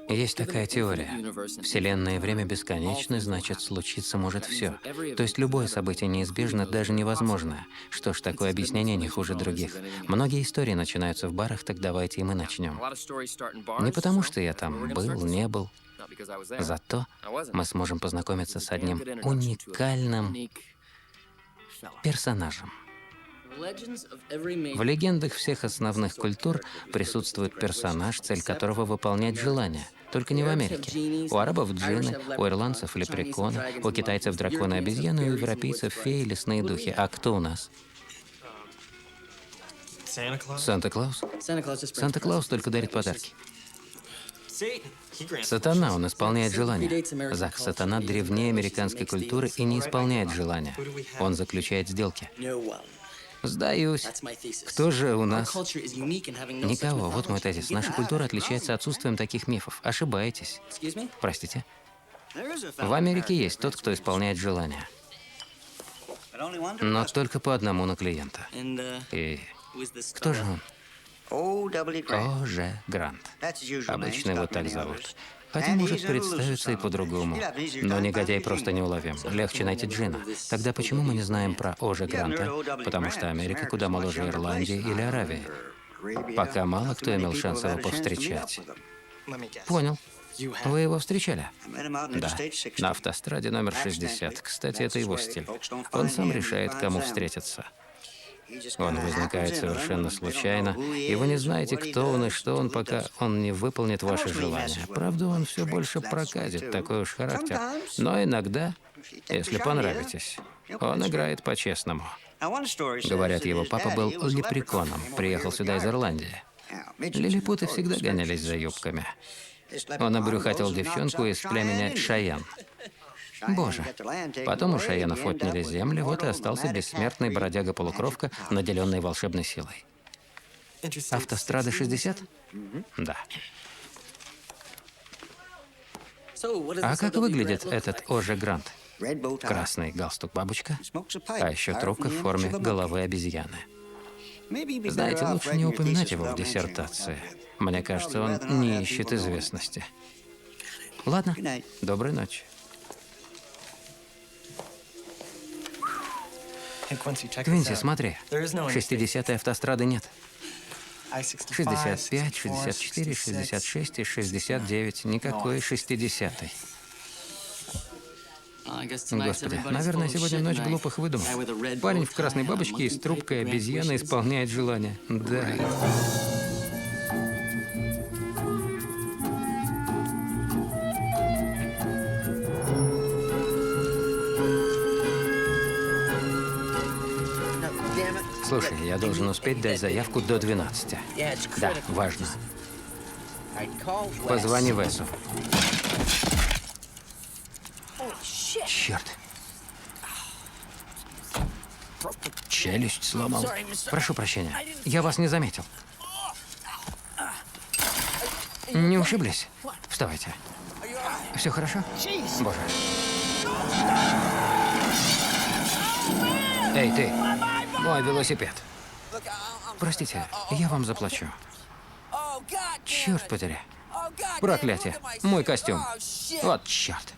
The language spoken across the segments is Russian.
Есть такая теория. Вселенная и время бесконечны, значит, случиться может все. То есть любое событие неизбежно, даже невозможно. Что ж, такое объяснение не хуже других. Многие истории начинаются в барах, так давайте и мы начнем. Не потому, что я там был, не был. Зато мы сможем познакомиться с одним уникальным персонажем. В легендах всех основных культур присутствует персонаж, цель которого — выполнять желания. Только не в Америке. У арабов джинны, у ирландцев лепреконы, у китайцев драконы и обезьяны, у европейцев феи, лесные духи. А кто у нас? Санта-Клаус? Санта-Клаус только дарит подарки. Сатана, он исполняет желания. Зак, сатана древнее американской культуры и не исполняет желания. Он заключает сделки. Сдаюсь. Кто же у нас? Никого. Вот мой тезис. Наша культура отличается отсутствием таких мифов. Ошибаетесь. Простите? В Америке есть тот, кто исполняет желания. Но только по одному на клиента. И кто же он? О.Ж. Грант. Обычно его так зовут. Хотя может представиться и по-другому. Но негодяй просто неуловим. Легче найти джина. Тогда почему мы не знаем про О.Ж. Гранта? Потому что Америка куда моложе Ирландии или Аравии. Пока мало кто имел шанс его повстречать. Понял. Вы его встречали? Да. На автостраде номер 60. Кстати, это его стиль. Он сам решает, кому встретиться. Он возникает совершенно случайно, и вы не знаете, кто он и что он, пока он не выполнит ваши желания. Правда, он все больше проказит, такой уж характер. Но иногда, если понравитесь, он играет по-честному. Говорят, его папа был лепреконом, приехал сюда из Ирландии. Лилипуты всегда гонялись за юбками. Он обрюхатил девчонку из племени Шайен. Боже. Потом у Шайенов отняли земли, вот и остался бессмертный бродяга-полукровка, наделенный волшебной силой. Автострада 60? Да. А как выглядит этот О.Ж. Грант? Красный галстук-бабочка, а еще трубка в форме головы обезьяны. Знаете, лучше не упоминать его в диссертации. Мне кажется, он не ищет известности. Ладно, доброй ночи. Квинси, смотри. 60-й автострады нет. 65, 64, 66 и 69. Никакой 60-й. Господи, наверное, сегодня ночь глупых выдумок. Парень в красной бабочке и с трубкой обезьяны исполняет желание. Да. Слушай, я должен успеть дать заявку до 12. Да, важно. Позвони Весу. Черт. Челюсть сломал. Прошу прощения, я вас не заметил. Не ушиблись? Вставайте. Все хорошо? Боже. Эй, ты! Мой велосипед. Простите, я вам заплачу. Черт подери. Проклятие. Мой костюм. Вот черт.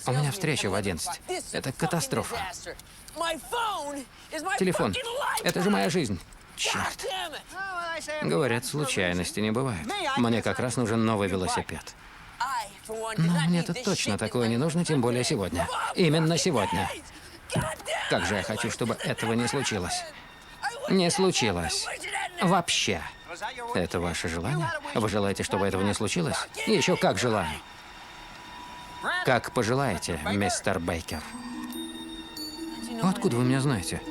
У меня встреча в 11. Это катастрофа. Телефон. Это же моя жизнь. Черт. Говорят, случайности не бывает. Мне как раз нужен новый велосипед. Но мне-то точно такое не нужно, тем более сегодня. Именно сегодня. Как же я хочу, чтобы этого не случилось. Не случилось. Вообще. Это ваше желание? Вы желаете, чтобы этого не случилось? Еще как желаю. Как пожелаете, мистер Бейкер. Откуда вы меня знаете?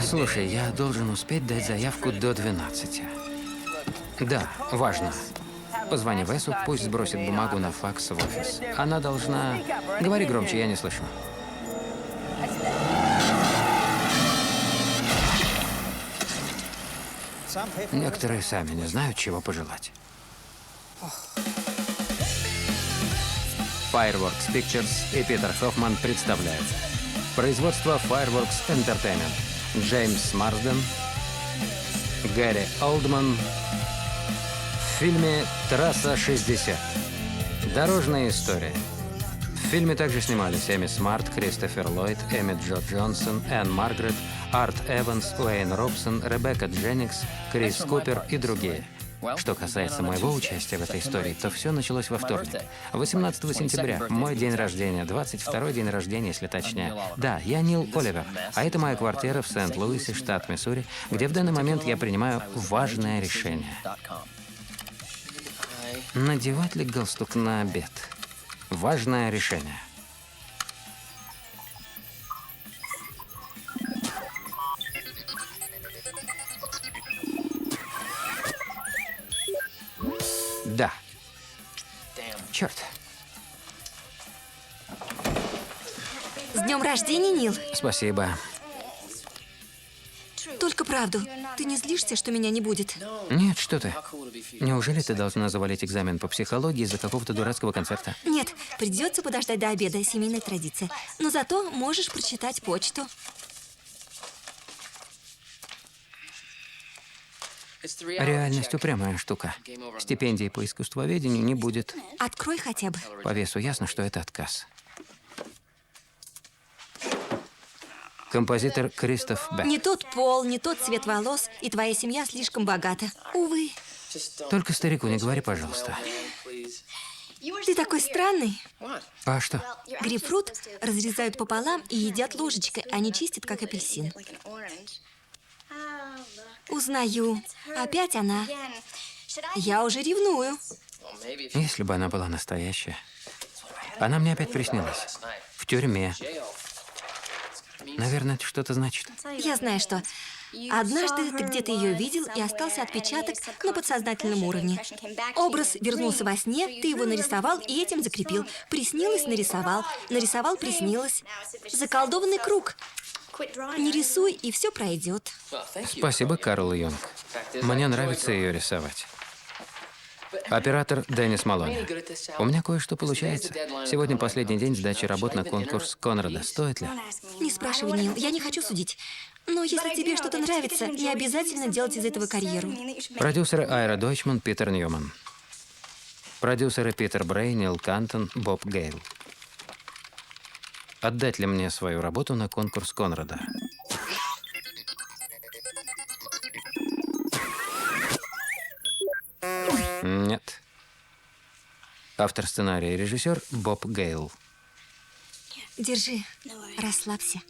Слушай, я должен успеть дать заявку до 12. Да, важно. Позвони Весу, пусть сбросит бумагу на факс в офис. Она должна... Говори громче, я не слышу. Некоторые сами не знают, чего пожелать. Fireworks Pictures и Питер Хоффман представляют. Производство Fireworks Entertainment. Джеймс Марсден, Гэри Олдман. В фильме «Трасса 60». Дорожная история. В фильме также снимались Эми Смарт, Кристофер Ллойд, Эми Джо Джонсон, Энн Маргарет, Арт Эванс, Уэйн Робсон, Ребекка Дженнингс, Крис Купер и другие. Что касается моего участия в этой истории, то все началось во вторник. 18 сентября, мой день рождения, 22-й день рождения, если точнее. Да, я Нил Оливер, а это моя квартира в Сент-Луисе, штат Миссури, где в данный момент я принимаю важное решение. Надевать ли галстук на обед? Важное решение. Да. Черт. С днем рождения, Нил. Спасибо. Только правду. Ты не злишься, что меня не будет? Нет, что ты. Неужели ты должна завалить экзамен по психологии из-за какого-то дурацкого концерта? Нет, придется подождать до обеда, семейная традиция. Но зато можешь прочитать почту. Реальность упрямая штука. Стипендии по искусствоведению не будет. Открой хотя бы. По весу ясно, что это отказ. Композитор Кристоф Бек. Не тот пол, не тот цвет волос, и твоя семья слишком богата. Увы. Только старику не говори, пожалуйста. Ты такой странный. А что? Грейпфрут разрезают пополам и едят ложечкой, а не чистят, как апельсин. Узнаю. Опять она. Я уже ревную. Если бы она была настоящая. Она мне опять приснилась. В тюрьме. Наверное, это что-то значит. Я знаю, что. Однажды ты где-то ее видел, и остался отпечаток на подсознательном уровне. Образ вернулся во сне, ты его нарисовал и этим закрепил. Приснилось — нарисовал. Нарисовал — приснилось. Заколдованный круг. Не рисуй, и все пройдет. Спасибо, Карл Юнг. Мне нравится ее рисовать. Оператор Деннис Малони. У меня кое-что получается. Сегодня последний день сдачи работ на конкурс Конрада. Стоит ли? Не спрашивай, Нил, я не хочу судить. Но если тебе что-то нравится, не обязательно делать из этого карьеру. Продюсеры Айра Дойчман, Питер Ньюман. Продюсеры Питер Брей, Нил Кантон, Боб Гейл. Отдать ли мне свою работу на конкурс Конрада? Нет. Автор сценария и режиссер Боб Гейл. Держи, расслабься.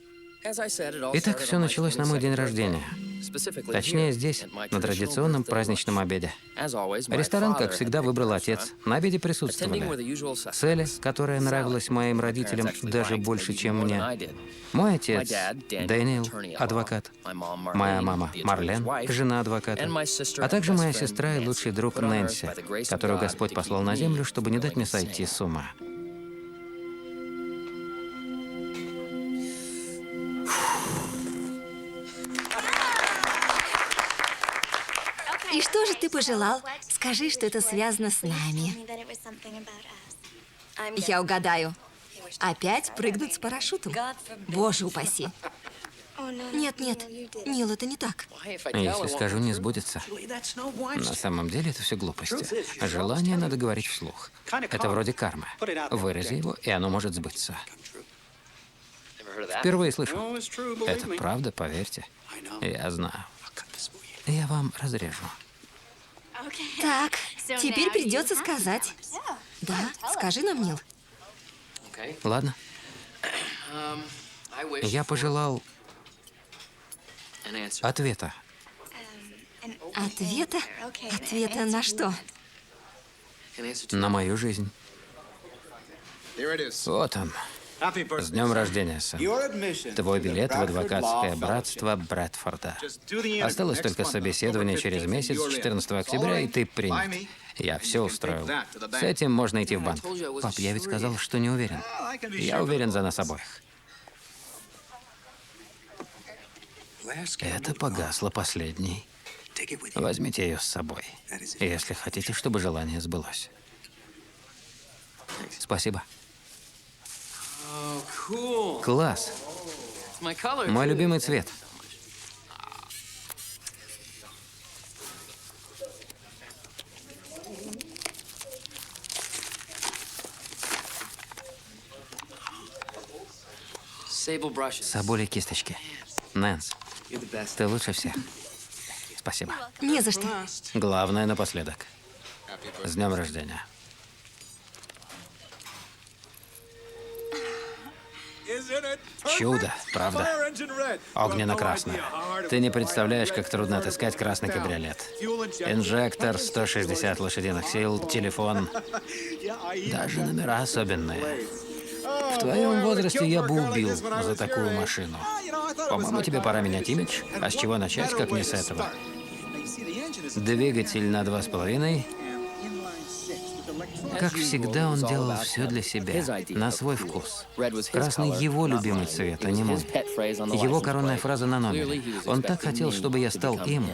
Итак, все началось на мой день рождения. Точнее, здесь, на традиционном праздничном обеде. Ресторан, как всегда, выбрал отец. На обеде присутствовали Селли, которая нравилась моим родителям даже больше, чем мне. Мой отец, Дэниел, адвокат. Моя мама, Марлен, жена адвоката. А также моя сестра и лучший друг Нэнси, которую Господь послал на землю, чтобы не дать мне сойти с ума. И что же ты пожелал? Скажи, что это связано с нами. Я угадаю. Опять прыгнуть с парашютом? Боже упаси. Нет, нет, Нил, это не так. Если скажу, не сбудется. На самом деле это все глупости. Желание надо говорить вслух. Это вроде кармы. Вырази его, и оно может сбыться. Впервые слышу. Это правда, поверьте. Я знаю. Я вам разрежу. Так, теперь придется сказать. Да, скажи нам, Нил. Ладно. Я пожелал ответа. Ответа? Ответа на что? На мою жизнь. Вот он. С днем рождения, сын. Твой билет в адвокатское братство Брэдфорда. Осталось только собеседование через месяц, 14 октября, и ты принят. Я все устроил. С этим можно идти в банк. Пап, я ведь сказал, что не уверен. Я уверен за нас обоих. Это погасло последней. Возьмите ее с собой, если хотите, чтобы желание сбылось. Спасибо. Класс. Мой любимый цвет. Соболи кисточки. Нэнс, ты лучше всех. Спасибо. Не за что. Главное напоследок. С днем рождения. Чудо, правда? Огненно-красное. Ты не представляешь, как трудно отыскать красный кабриолет. Инжектор, 160 лошадиных сил, телефон. Даже номера особенные. В твоем возрасте я бы убил за такую машину. По-моему, тебе пора менять имидж. А с чего начать, как не с этого? Двигатель на 2,5. Как всегда, он делал все для себя, на свой вкус. Красный — его любимый цвет, а не мой. Его коронная фраза на номере. Он так хотел, чтобы я стал им.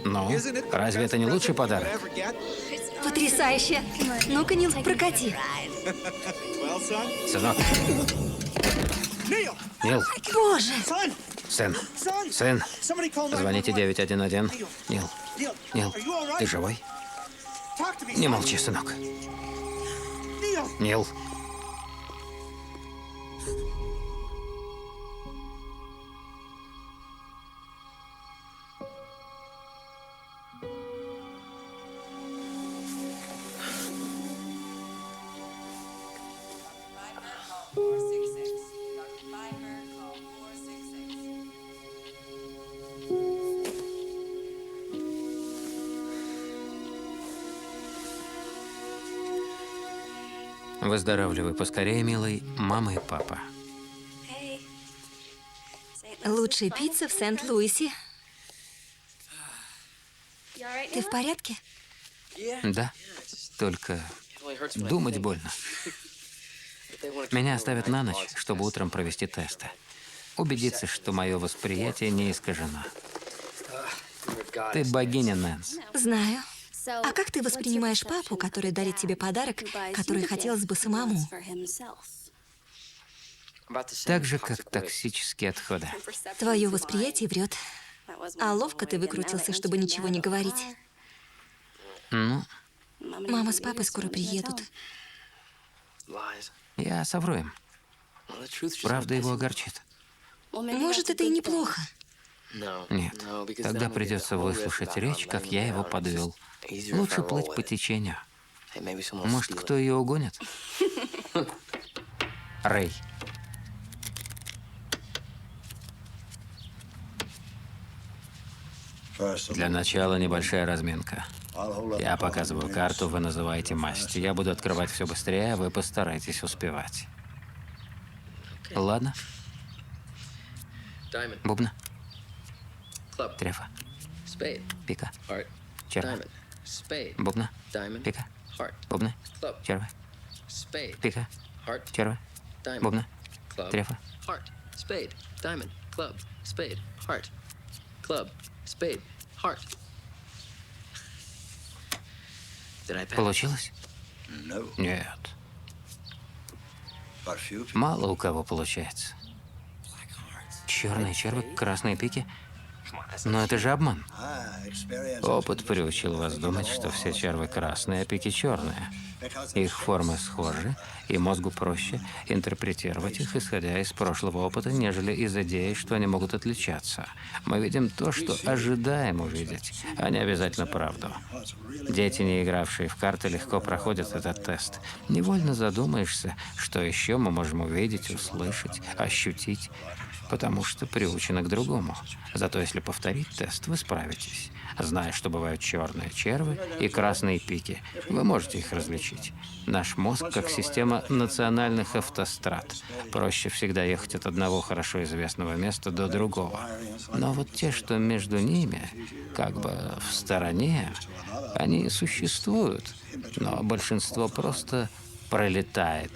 Ну, разве это не лучший подарок? Потрясающе. Ну-ка, Нил, прокати. Сынок. Нил. Боже. Сын. Сын. Звоните 911. Нил. Нил, ты живой? Не молчи, сынок. Нил. Выздоравливай поскорее, милый, мама и папа. Лучшая пицца в Сент-Луисе. Ты в порядке? Да, только думать больно. Меня оставят на ночь, чтобы утром провести тесты. Убедиться, что мое восприятие не искажено. Ты богиня, Нэнс. Знаю. А как ты воспринимаешь папу, который дарит тебе подарок, который хотелось бы самому? Так же, как токсические отходы. Твое восприятие врет. А ловко ты выкрутился, чтобы ничего не говорить. Ну, Мама с папой скоро приедут. я совру им. Правда его огорчит. Может, это и неплохо. Нет, тогда придется выслушать речь, как я его подвел. Лучше плыть по течению. Может, кто ее угонит? Рэй. Для начала небольшая разминка. Я показываю карту, вы называете масть. Я буду открывать все быстрее, а вы постарайтесь успевать. Ладно? Бубна. Трефа. Пика. Черва. Бубна. Пика. Бубна. Черва. Пика. Черва. Бубна. Трефа. Получилось? Нет. Мало у кого получается. Черные червы, красные пики. Но это же обман. Опыт приучил вас думать, что все червы красные, а пики черные. Их формы схожи, и мозгу проще интерпретировать их, исходя из прошлого опыта, нежели из идеи, что они могут отличаться. Мы видим то, что ожидаем увидеть, а не обязательно правду. Дети, не игравшие в карты, легко проходят этот тест. Невольно задумаешься, что еще мы можем увидеть, услышать, ощутить, потому что приучены к другому. Зато если повторить тест, вы справитесь. Зная, что бывают черные червы и красные пики, вы можете их различить. Наш мозг как система национальных автострад. Проще всегда ехать от одного хорошо известного места до другого. Но вот те, что между ними, как бы в стороне, они существуют, но большинство просто пролетает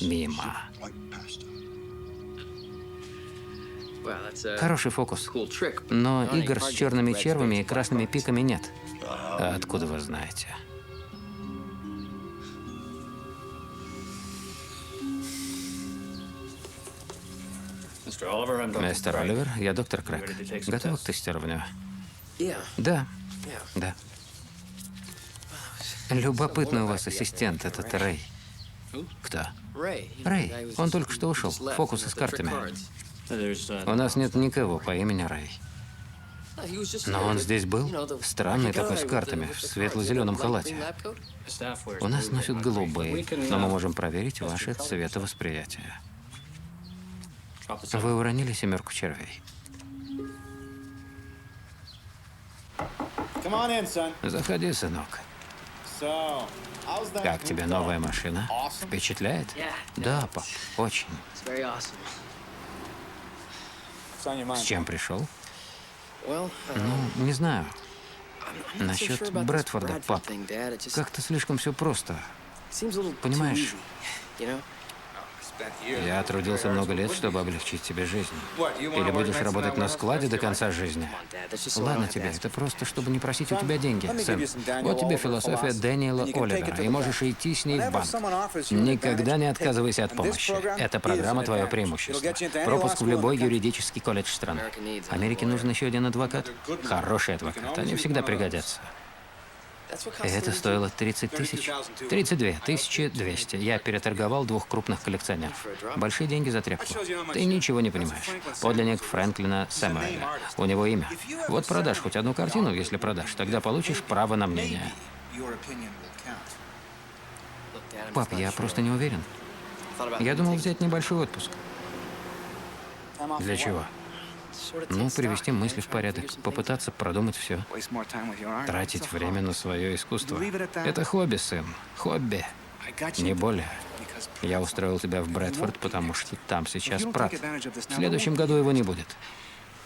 мимо. Хороший фокус. Но игр с черными червями и красными пиками нет. А откуда вы знаете? Мистер Оливер, я доктор Крэг. Готовы к тестированию? Да. Да. Любопытный у вас ассистент, этот Рэй. Кто? Рэй. Он только что ушел. Фокусы с картами. У нас нет никого по имени Рэй. Но он здесь был? Странный такой, с картами, в светло-зеленом халате. У нас носят голубые, но мы можем проверить ваше цветовосприятие. Вы уронили 7 червей. Заходи, сынок. Как тебе новая машина? Впечатляет? Да, пап, очень. С чем пришел? Ну, не знаю. Насчет Брэдфорда, пап. Как-то слишком все просто. Понимаешь? Я трудился много лет, чтобы облегчить тебе жизнь. Или будешь работать на складе до конца жизни? Ладно тебе, это просто, чтобы не просить у тебя деньги, сын. Вот тебе философия Дэниела Оливера, и можешь идти с ней в банк. Никогда не отказывайся от помощи. Эта программа — твое преимущество. Пропуск в любой юридический колледж страны. Америке нужен еще один адвокат. Хороший адвокат. Они всегда пригодятся. И это стоило 30 тысяч? 32 200. Я переторговал 2 крупных коллекционеров. Большие деньги за тряпку. Ты ничего не понимаешь. Подлинник Фрэнклина Сэмюэля. У него имя. Вот продашь хоть одну картину, если продашь, тогда получишь право на мнение. Пап, я просто не уверен. Я думал взять небольшой отпуск. Для чего? Ну, привести мысли в порядок, попытаться продумать все. Тратить время на свое искусство. Это хобби, сын. Хобби. Не более. Я устроил тебя в Брэдфорд, потому что там сейчас Прат. В следующем году его не будет.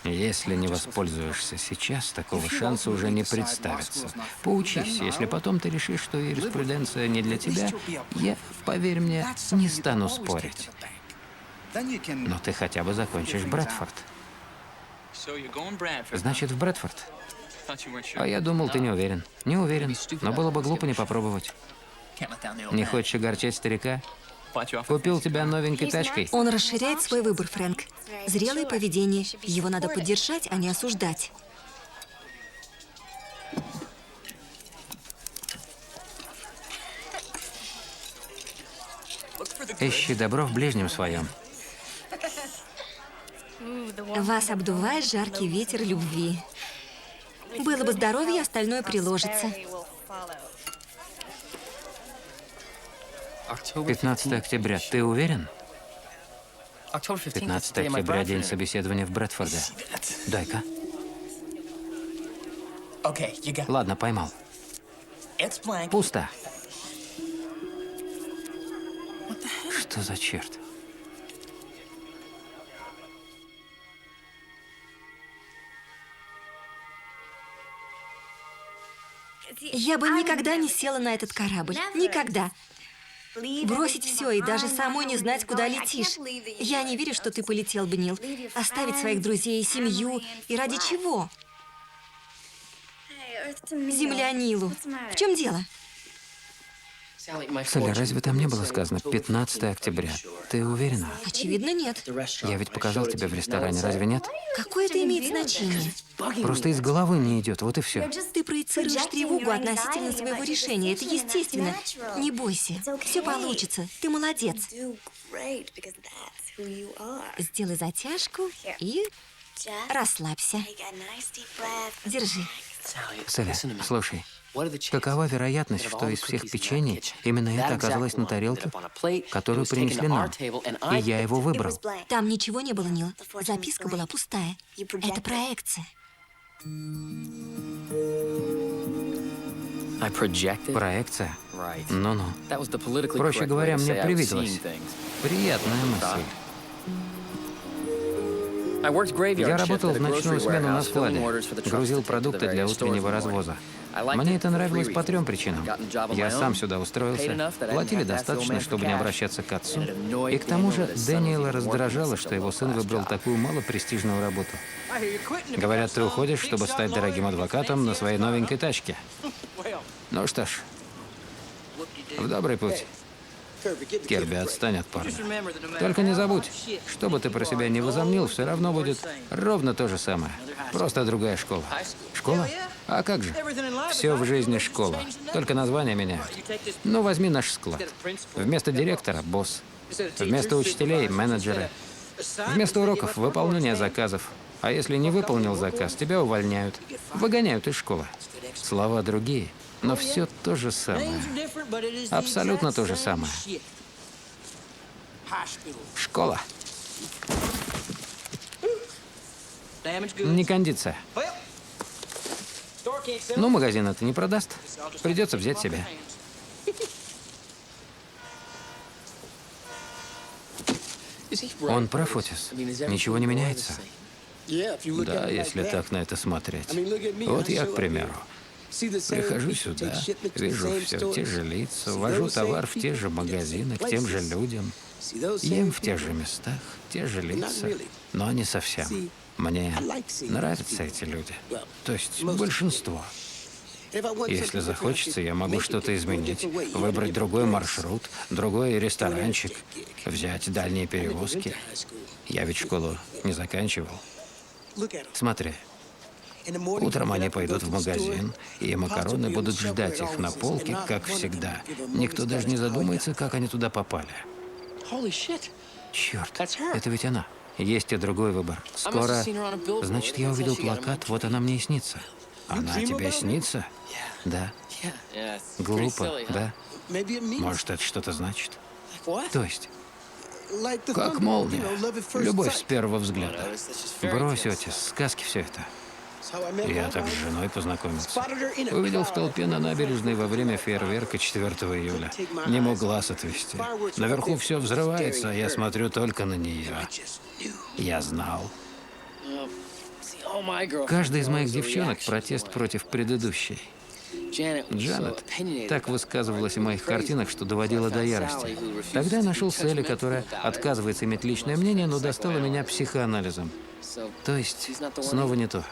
Если не воспользуешься сейчас, такого шанса уже не представится. Поучись, если потом ты решишь, что юриспруденция не для тебя, я, поверь мне, не стану спорить. Но ты хотя бы закончишь Брэдфорд. Значит, в Брэдфорд? А я думал, ты не уверен. Не уверен, но было бы глупо не попробовать. Не хочешь огорчать старика? Купил тебя новенькой тачкой? Он расширяет свой выбор, Фрэнк. Зрелое поведение. Его надо поддержать, а не осуждать. Ищи добро в ближнем своем. Вас обдувает жаркий ветер любви. Было бы здоровье, остальное приложится. 15 октября. Ты уверен? 15 октября — день собеседования в Брэдфорде. Дай-ка. Ладно, поймал. Пусто. Что за черт? Я бы никогда не села на этот корабль. Никогда. Бросить все и даже самой не знать, куда летишь. Я не верю, что ты полетел бы, Нил. Оставить своих друзей и семью. И ради чего? Земля Нилу. В чем дело? Салли, разве там не было сказано 15 октября? Ты уверена? Очевидно, нет. Я ведь показал тебе в ресторане, разве нет? Какое это имеет значение? Просто из головы не идет, вот и все. Ты проецируешь тревогу относительно своего решения. Это естественно. Не бойся. Все получится. Ты молодец. Сделай затяжку и расслабься. Держи. Салли, слушай. Какова вероятность, что из всех печений именно это оказалось на тарелке, которую принесли нам, и я его выбрал? Там ничего не было, Нил. Записка была пустая. Это проекция. Проекция? Ну-ну. Проще говоря, мне привиделось. Приятная мысль. Я работал в ночную смену на складе, грузил продукты для утреннего развоза. Мне это нравилось по 3 причинам. Я сам сюда устроился, платили достаточно, чтобы не обращаться к отцу, и к тому же Дэниела раздражало, что его сын выбрал такую малопрестижную работу. Говорят, ты уходишь, чтобы стать дорогим адвокатом на своей новенькой тачке. Ну что ж, в добрый путь. Керби, отстань от парня. Только не забудь, что бы ты про себя не возомнил, все равно будет ровно то же самое. Просто другая школа. Школа? А как же? Все в жизни школа. Только названия меняют. Ну, возьми наш склад. Вместо директора – босс. Вместо учителей – менеджеры. Вместо уроков – выполнение заказов. А если не выполнил заказ, тебя увольняют. Выгоняют из школы. Слова другие, но все то же самое. Абсолютно то же самое. Школа. Не кондиция. Ну, магазин это не продаст. Придется взять себе. Он прав, Отис. Ничего не меняется. Да, если так на это смотреть. Вот я, к примеру, прихожу сюда, вижу все те же лица, вожу товар в те же магазины, к тем же людям, ем в тех же местах, те же лица, но не совсем. Мне нравятся эти люди, то есть большинство. Если захочется, я могу что-то изменить, выбрать другой маршрут, другой ресторанчик, взять дальние перевозки. Я ведь школу не заканчивал. Смотри. Утром они пойдут в магазин, и макароны будут ждать их на полке, как всегда. Никто даже не задумается, как они туда попали. Черт, это ведь она. Есть и другой выбор. Скоро... Значит, я увидел плакат, вот она мне и снится. Она тебе снится? Да. Глупо, да? Может, это что-то значит? То есть... Как молния. Любовь с первого взгляда. Брось, Отис, сказки все это. Я так с женой познакомился. Увидел в толпе на набережной во время фейерверка 4 июля. Не мог глаз отвести. Наверху все взрывается, а я смотрю только на нее. Я знал. Каждая из моих девчонок – протест против предыдущей. Джанет так высказывалась о моих картинах, что доводила до ярости. Тогда я нашел Селли, которая отказывается иметь личное мнение, но достала меня психоанализом. То есть, снова не то.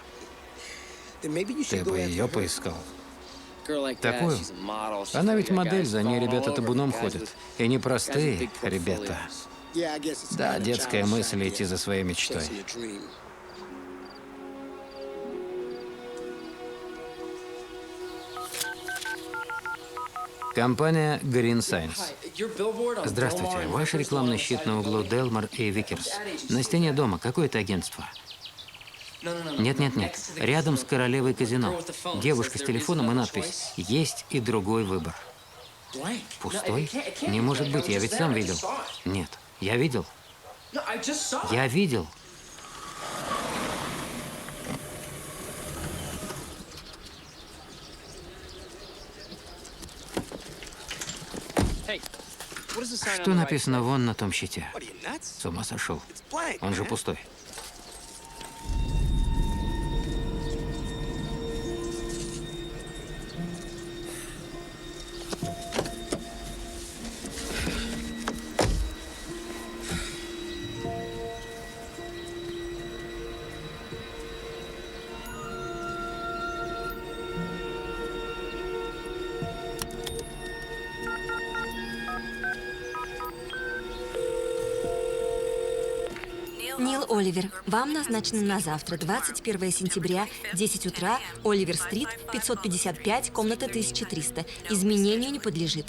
Ты бы ее поискал. Такую. Она ведь модель, за ней ребята табуном ходят. И непростые ребята. Да, детская мысль идти за своей мечтой. Компания Green Science. Здравствуйте. Ваш рекламный щит на углу Делмар и Викерс. На стене дома какое-то агентство. Нет. Рядом с королевой казино. Девушка с телефоном и надпись «Есть и другой выбор». Пустой? Не может быть, я ведь сам видел. Нет, я видел. Я видел. Что написано вон на том щите? С ума сошел. Он же пустой. Нил Оливер, вам назначено на завтра, 21 сентября, 10 утра, Оливер-стрит, 555, комната 1300. Изменению не подлежит.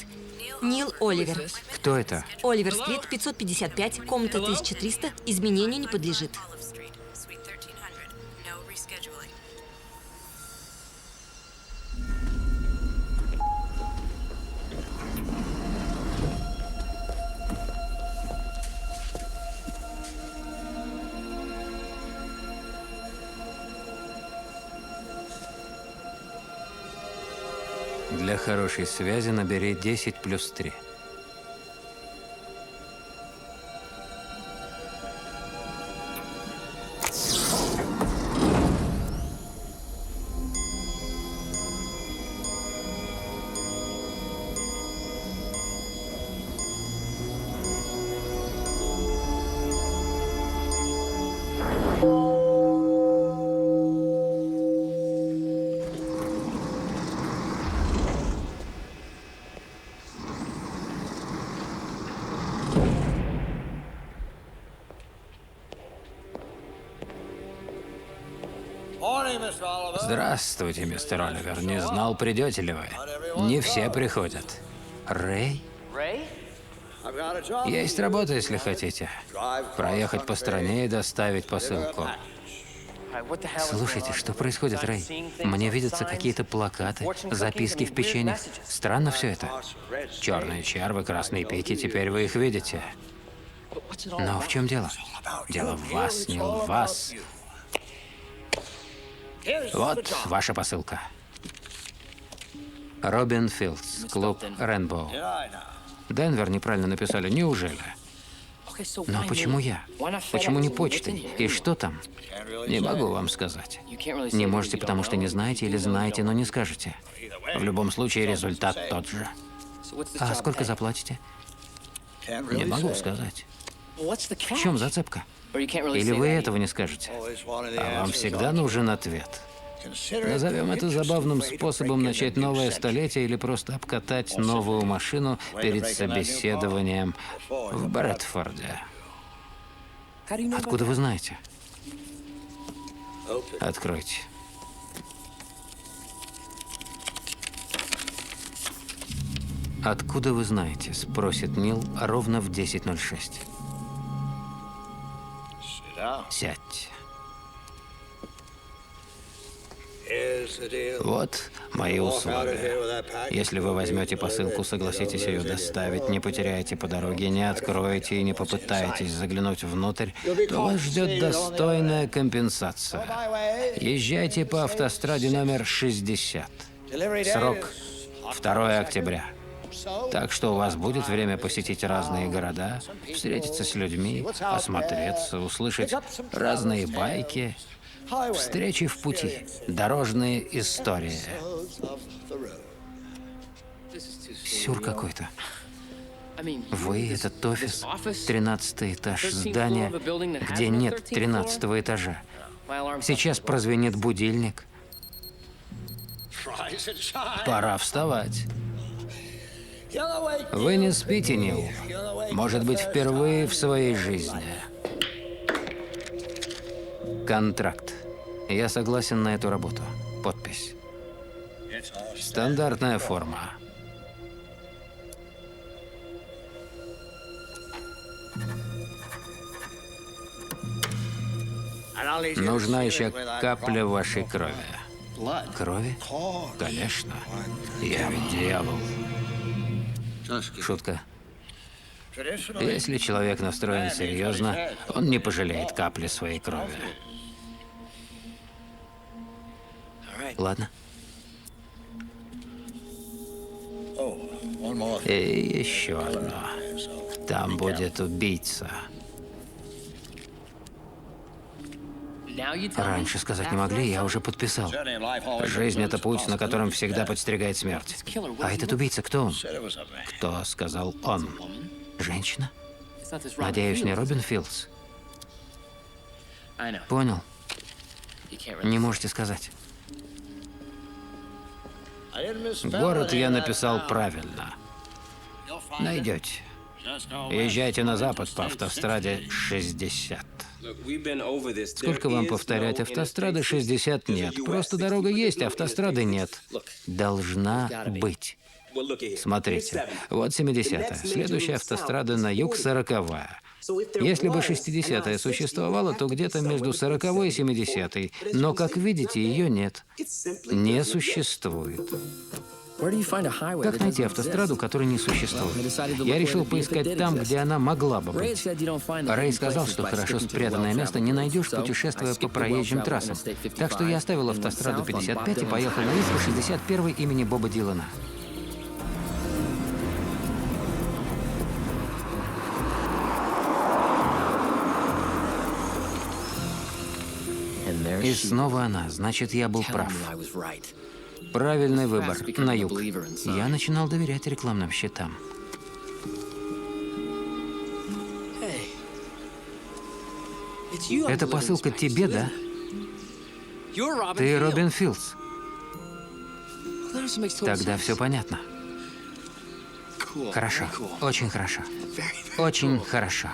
Нил Оливер. Кто это? Оливер-стрит, 555, комната 1300. Изменению не подлежит. Для хорошей связи набери 10 плюс 3. Здравствуйте, мистер Оливер. Не знал, придете ли вы. Не все приходят. Рэй? Есть работа, если хотите. Проехать по стране и доставить посылку. Слушайте, что происходит, Рэй? Мне видятся какие-то плакаты, записки в печеньях. Странно все это. Черные червы, красные пики, теперь вы их видите. Но в чем дело? Дело в вас, не в вас. Вот ваша посылка. Робин Филдс, клуб Рейнбоу. Денвер неправильно написали, неужели? Но почему я? Почему не почтой? И что там? Не могу вам сказать. Не можете, потому что не знаете, или знаете, но не скажете. В любом случае, результат тот же. А сколько заплатите? Не могу сказать. В чем зацепка? Или вы этого не скажете? А вам всегда нужен ответ. Назовем это забавным способом начать новое столетие или просто обкатать новую машину перед собеседованием в Брэдфорде. Откуда вы знаете? Откройте. Откуда вы знаете? Спросит Нил ровно в 10:06. Сядьте. Вот мои условия. Если вы возьмете посылку, согласитесь ее доставить, не потеряете по дороге, не откроете и не попытаетесь заглянуть внутрь, то вас ждет достойная компенсация. Езжайте по автостраде номер 60. Срок 2 октября. Так что у вас будет время посетить разные города, встретиться с людьми, осмотреться, услышать разные байки. Встречи в пути. Дорожные истории. Сюр какой-то. Вы, этот офис, 13-й этаж здания, где нет 13-го этажа. Сейчас прозвенит будильник. Пора вставать. Вы не спите, Нил. Может быть, впервые в своей жизни. Контракт. Я согласен на эту работу. Подпись. Стандартная форма. Нужна еще капля вашей крови. Крови? Конечно. Я ведь дьявол. Шутка. Если человек настроен серьезно, он не пожалеет капли своей крови. Ладно. И еще одно. Там будет убийца. Раньше сказать не могли, я уже подписал. Жизнь — это путь, на котором всегда подстерегает смерть. А этот убийца, кто он? Кто сказал он? Женщина? Надеюсь, не Робин Филдс? Понял. Не можете сказать. Город я написал правильно. Найдете. Езжайте на запад по автостраде 60. Сколько вам повторять? Автострады 60 нет. Просто дорога есть, автострады нет. Должна быть. Смотрите, вот 70-я. Следующая автострада на юг 40-я. Если бы 60-я существовала, то где-то между 40-й и 70-й. Но, как видите, ее нет. Не существует. Как найти автостраду, которой не существует? Я решил поискать там, где она могла бы быть. Рэй сказал, что хорошо спрятанное место не найдешь, путешествуя по проезжим трассам. Так что я оставил автостраду 55 и поехал на юг по 61-й имени Боба Дилана. И снова она, значит, я был прав. Правильный выбор, на юг. Я начинал доверять рекламным щитам. Это посылка тебе, да? Ты Робин Филдс. Тогда все понятно. Хорошо, очень хорошо. Очень хорошо.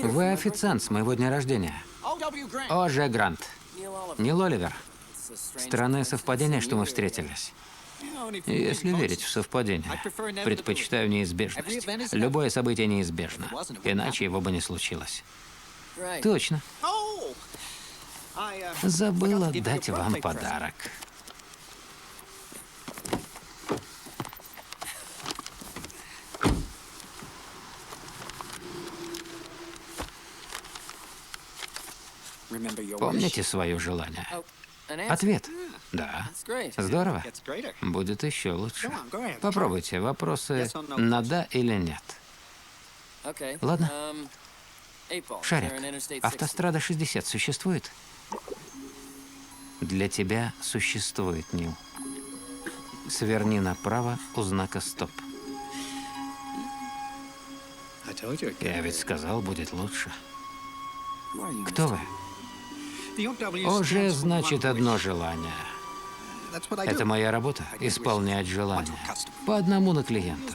Вы официант с моего дня рождения. О.Ж. Грант. Нил Оливер. Странное совпадение, что мы встретились. Если верить в совпадение, предпочитаю неизбежность. Любое событие неизбежно, иначе его бы не случилось. Точно. Забыл отдать вам подарок. Помните свое желание? Ответ. Да. Здорово. Будет еще лучше. Попробуйте. Вопросы на да или нет. Ладно. Шарик, автострада 60 существует? Для тебя существует, Нил. Сверни направо у знака «Стоп». Я ведь сказал, будет лучше. Кто вы? О.Ж. значит одно желание. Это моя работа — исполнять желания. По одному на клиента.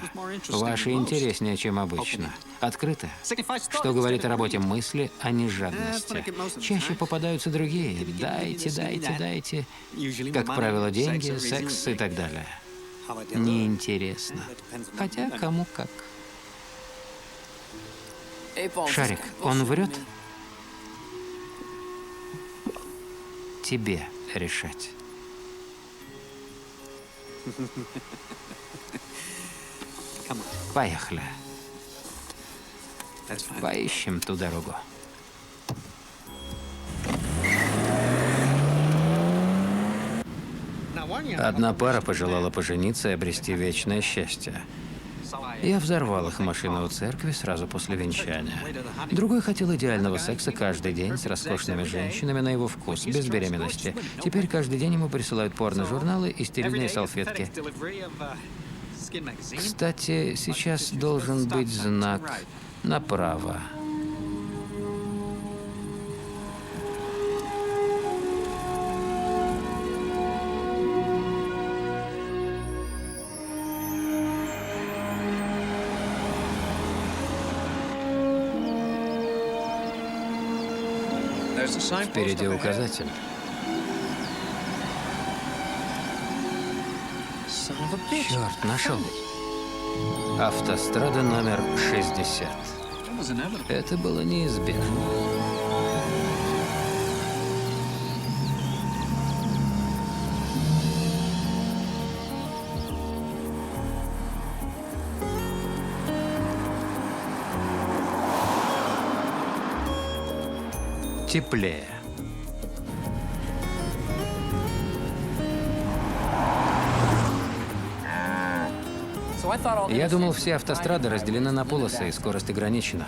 Ваши интереснее, чем обычно. Открыто. Что говорит о работе мысли, а не жадности. Чаще попадаются другие. Дайте, дайте, дайте. Как правило, деньги, секс и так далее. Неинтересно. Хотя кому как. Шарик, он врет? Тебе решать. Поехали. Поищем ту дорогу. Одна пара пожелала пожениться и обрести вечное счастье. Я взорвал их машину у церкви сразу после венчания. Другой хотел идеального секса каждый день с роскошными женщинами на его вкус, без беременности. Теперь каждый день ему присылают порно-журналы и стерильные салфетки. Кстати, сейчас должен быть знак направо. Впереди указатель. Черт, нашел. Автострада номер 60. Это было неизбежно. Теплее. Я думал, все автострады разделены на полосы, и скорость ограничена.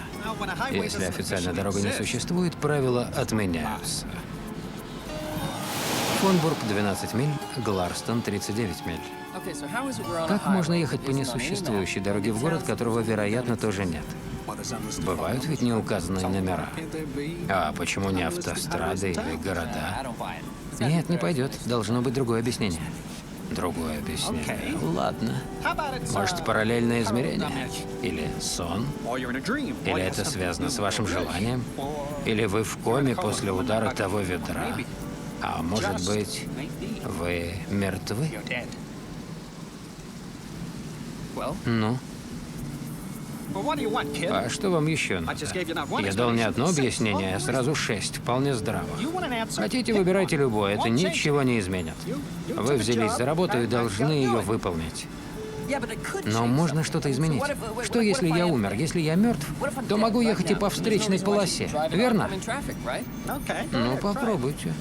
Если официально дорога не существует, правила отменяются. Фонбург 12 миль, Гларстон 39 миль. Как можно ехать по несуществующей дороге в город, которого, вероятно, тоже нет? Бывают ведь неуказанные номера. А почему не автострады или города? Нет, не пойдет. Должно быть другое объяснение. Другое объяснение. Ладно. Может, параллельное измерение? Или сон? Или это связано с вашим желанием? Или вы в коме после удара того ведра? А может быть, вы мертвы? Ну? А что вам еще надо? Я дал не одно объяснение, а сразу 6, вполне здраво. Хотите, выбирайте любое, это ничего не изменит. Вы взялись за работу и должны ее выполнить. Но можно что-то изменить. Что, если я умер? Если я мертв, то могу ехать и по встречной полосе, верно? Ну, попробуйте.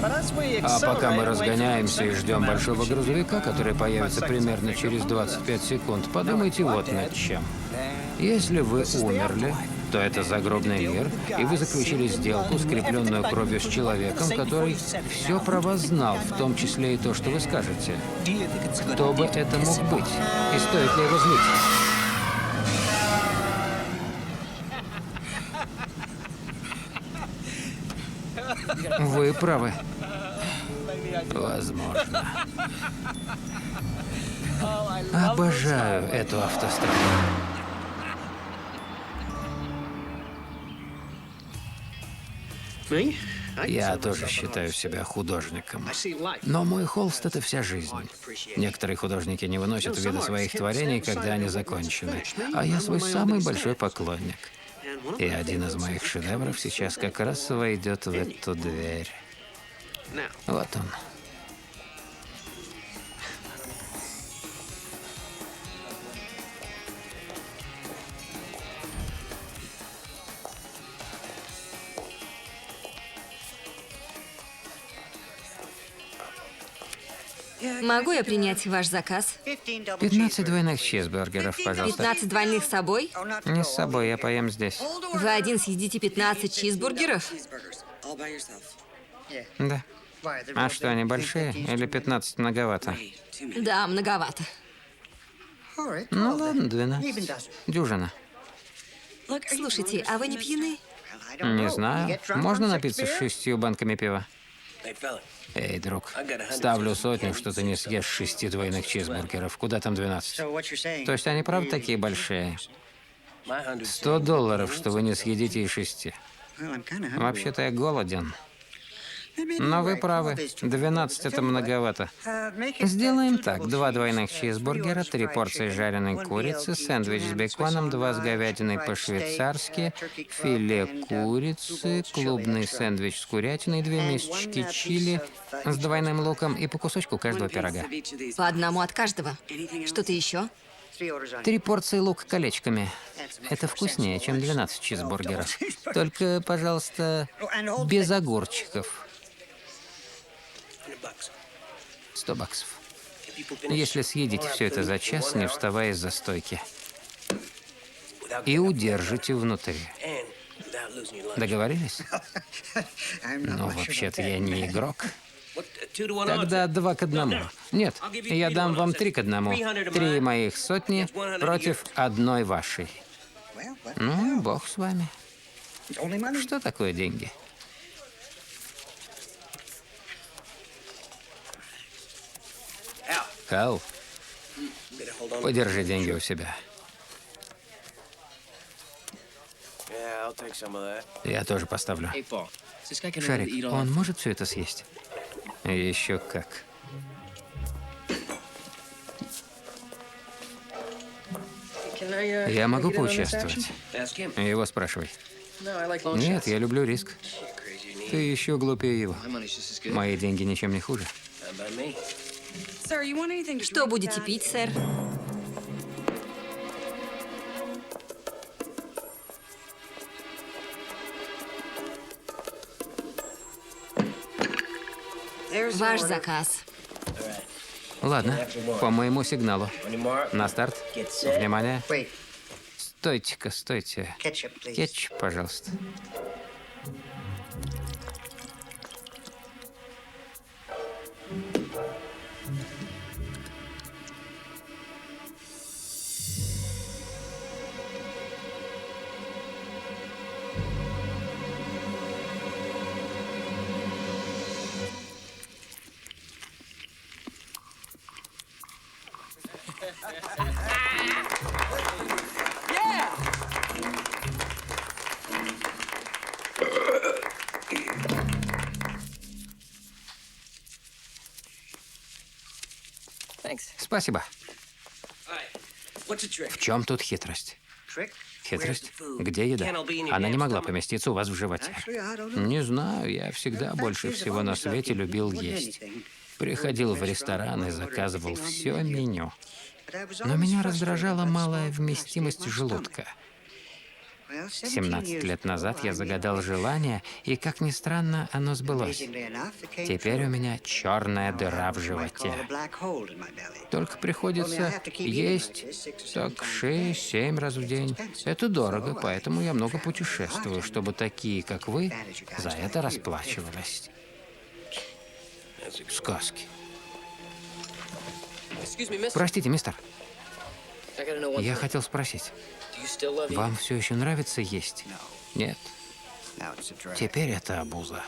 А пока мы разгоняемся и ждем большого грузовика, который появится примерно через 25 секунд, подумайте вот над чем. Если вы умерли, то это загробный мир, и вы заключили сделку, скрепленную кровью с человеком, который все про вас знал, в том числе и то, что вы скажете. Кто бы это мог быть? И стоит ли его злить? Вы правы. Возможно. Обожаю эту автостраду. Я тоже считаю себя художником. Но мой холст — это вся жизнь. Некоторые художники не выносят вида своих творений, когда они закончены. А я свой самый большой поклонник. И один из моих шедевров сейчас как раз войдет в эту дверь. Вот он. Могу я принять ваш заказ? 15 двойных чизбургеров, пожалуйста. 15 двойных с собой? Не с собой, я поем здесь. Вы один съедите 15 чизбургеров? Да. А что, они большие? Или 15 многовато? Да, многовато. Ну ладно, 12. Дюжина. Слушайте, а вы не пьяны? Не знаю. Можно напиться 6 банками пива? Эй, друг, ставлю 100, что ты не съешь 6 двойных чизбургеров. Куда там 12? То есть они правда такие большие? $100, что вы не съедите и 6. Вообще-то я голоден. Но вы правы, 12 это многовато. Сделаем так. 2 двойных чизбургера, 3 порции жареной курицы, сэндвич с беконом, 2 с говядиной по-швейцарски, филе курицы, клубный сэндвич с курятиной, 2 мисочки чили с двойным луком и по кусочку каждого пирога. По одному от каждого. Что-то еще? 3 порции лук колечками. Это вкуснее, чем 12 чизбургеров. Только, пожалуйста, без огурчиков. $100. Если съедите все это за час, не вставая из-за стойки. И удержите внутри. Договорились? Ну, вообще-то я не игрок. Тогда 2 к 1. Нет, я дам вам 3 к 1. 3 моих сотни против 1 вашей. Ну, бог с вами. Что такое деньги? Кал, подержи деньги у себя. Я тоже поставлю. Шарик, он может все это съесть? Еще как. Я могу поучаствовать. Его спрашивай. Нет, я люблю риск. Ты еще глупее его. Мои деньги ничем не хуже. Что будете пить, сэр? Ваш заказ. Ладно, по моему сигналу. На старт. Внимание. Стойте-ка, стойте. Кетчуп, пожалуйста. Спасибо. В чем тут хитрость? Хитрость? Где еда? Она не могла поместиться у вас в животе. Не знаю, я всегда больше всего на свете любил есть. Приходил в ресторан и заказывал все меню. Но меня раздражала малая вместимость желудка. 17 лет назад я загадал желание, и, как ни странно, оно сбылось. Теперь у меня черная дыра в животе. Только приходится есть так 6-7 раз в день. Это дорого, поэтому я много путешествую, чтобы такие, как вы, за это расплачивались. Сказки. Простите, мистер. Я хотел спросить. Вам все еще нравится есть? Нет. Теперь это обуза.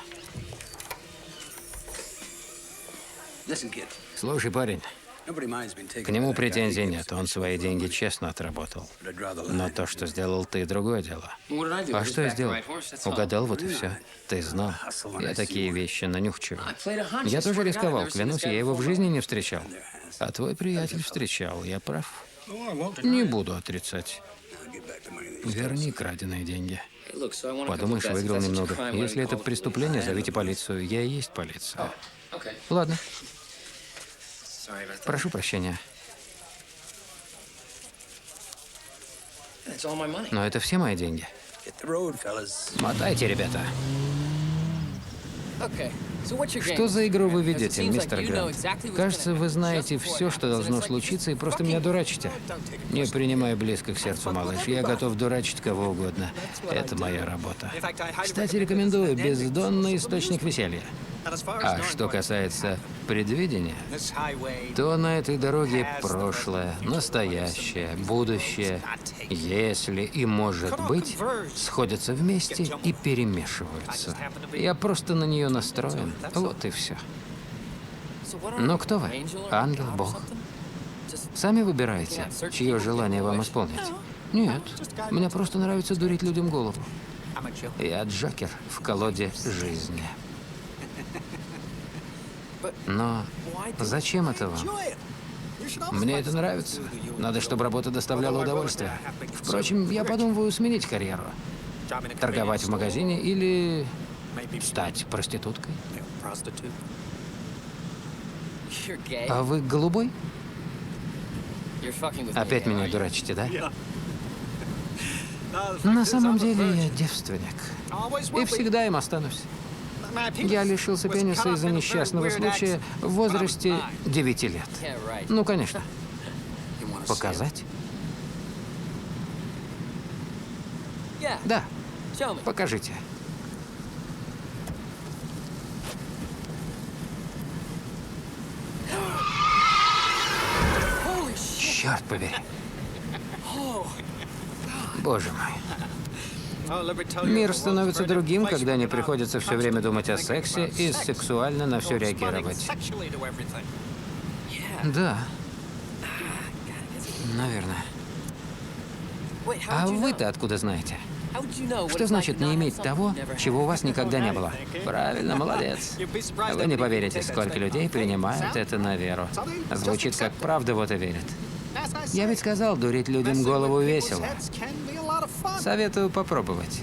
Слушай, парень, к нему претензий нет. Он свои деньги честно отработал. Но то, что сделал ты, другое дело. А что я сделал? Угадал, вот и все. Ты знал. Я такие вещи нанюхчиваю. Я тоже рисковал, клянусь, я его в жизни не встречал. А твой приятель встречал, я прав. Не буду отрицать. Верни краденые деньги. Подумаешь, выиграл немного. Если это преступление, зовите полицию. Я и есть полиция. Ладно. Прошу прощения. Но это все мои деньги. Мотайте, ребята. Что за игру вы ведете, мистер Грант? Кажется, вы знаете все, что должно случиться, и просто меня дурачите. Не принимай близко к сердцу, малыш. Я готов дурачить кого угодно. Это моя работа. Кстати, рекомендую бездонный источник веселья. А что касается предвидения, то на этой дороге прошлое, настоящее, будущее, если и может быть, сходятся вместе и перемешиваются. Я просто на нее настроен. Вот и все. Но кто вы? Ангел, Бог? Сами выбираете, чье желание вам исполнить? Нет, мне просто нравится дурить людям голову. Я Джокер в колоде жизни. Но зачем это вам? Мне это нравится. Надо, чтобы работа доставляла удовольствие. Впрочем, я подумываю сменить карьеру. Торговать в магазине или стать проституткой. А вы голубой? Опять меня дурачите, да? На самом деле я девственник. И всегда им останусь. Я лишился пениса из-за несчастного случая в возрасте 9 лет. Ну, конечно. Показать? Да. Покажите. Черт побери. Боже мой. Мир становится другим, когда не приходится все время думать о сексе и сексуально на все реагировать. Да. Наверное. А вы-то откуда знаете? Что значит не иметь того, чего у вас никогда не было? Правильно, молодец. Вы не поверите, сколько людей принимают это на веру. Звучит как правда, вот и верят. Я ведь сказал, дурить людям голову весело. Советую попробовать.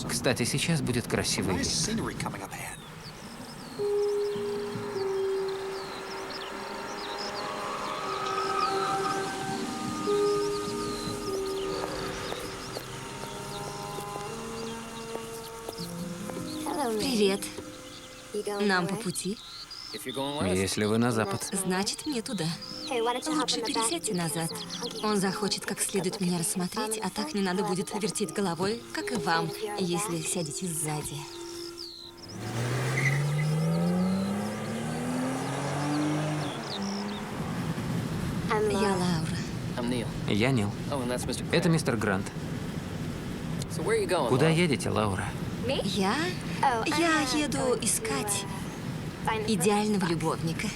Кстати, сейчас будет красивый вид. Привет. Нам по пути? Если вы на запад. Значит, мне туда. Лучше пересядьте назад. Он захочет как следует меня рассмотреть, а так не надо будет вертеть головой, как и вам, если сядете сзади. Я Лаура. Я Нил. Это мистер Грант. Куда едете, Лаура? Я еду искать идеального любовника.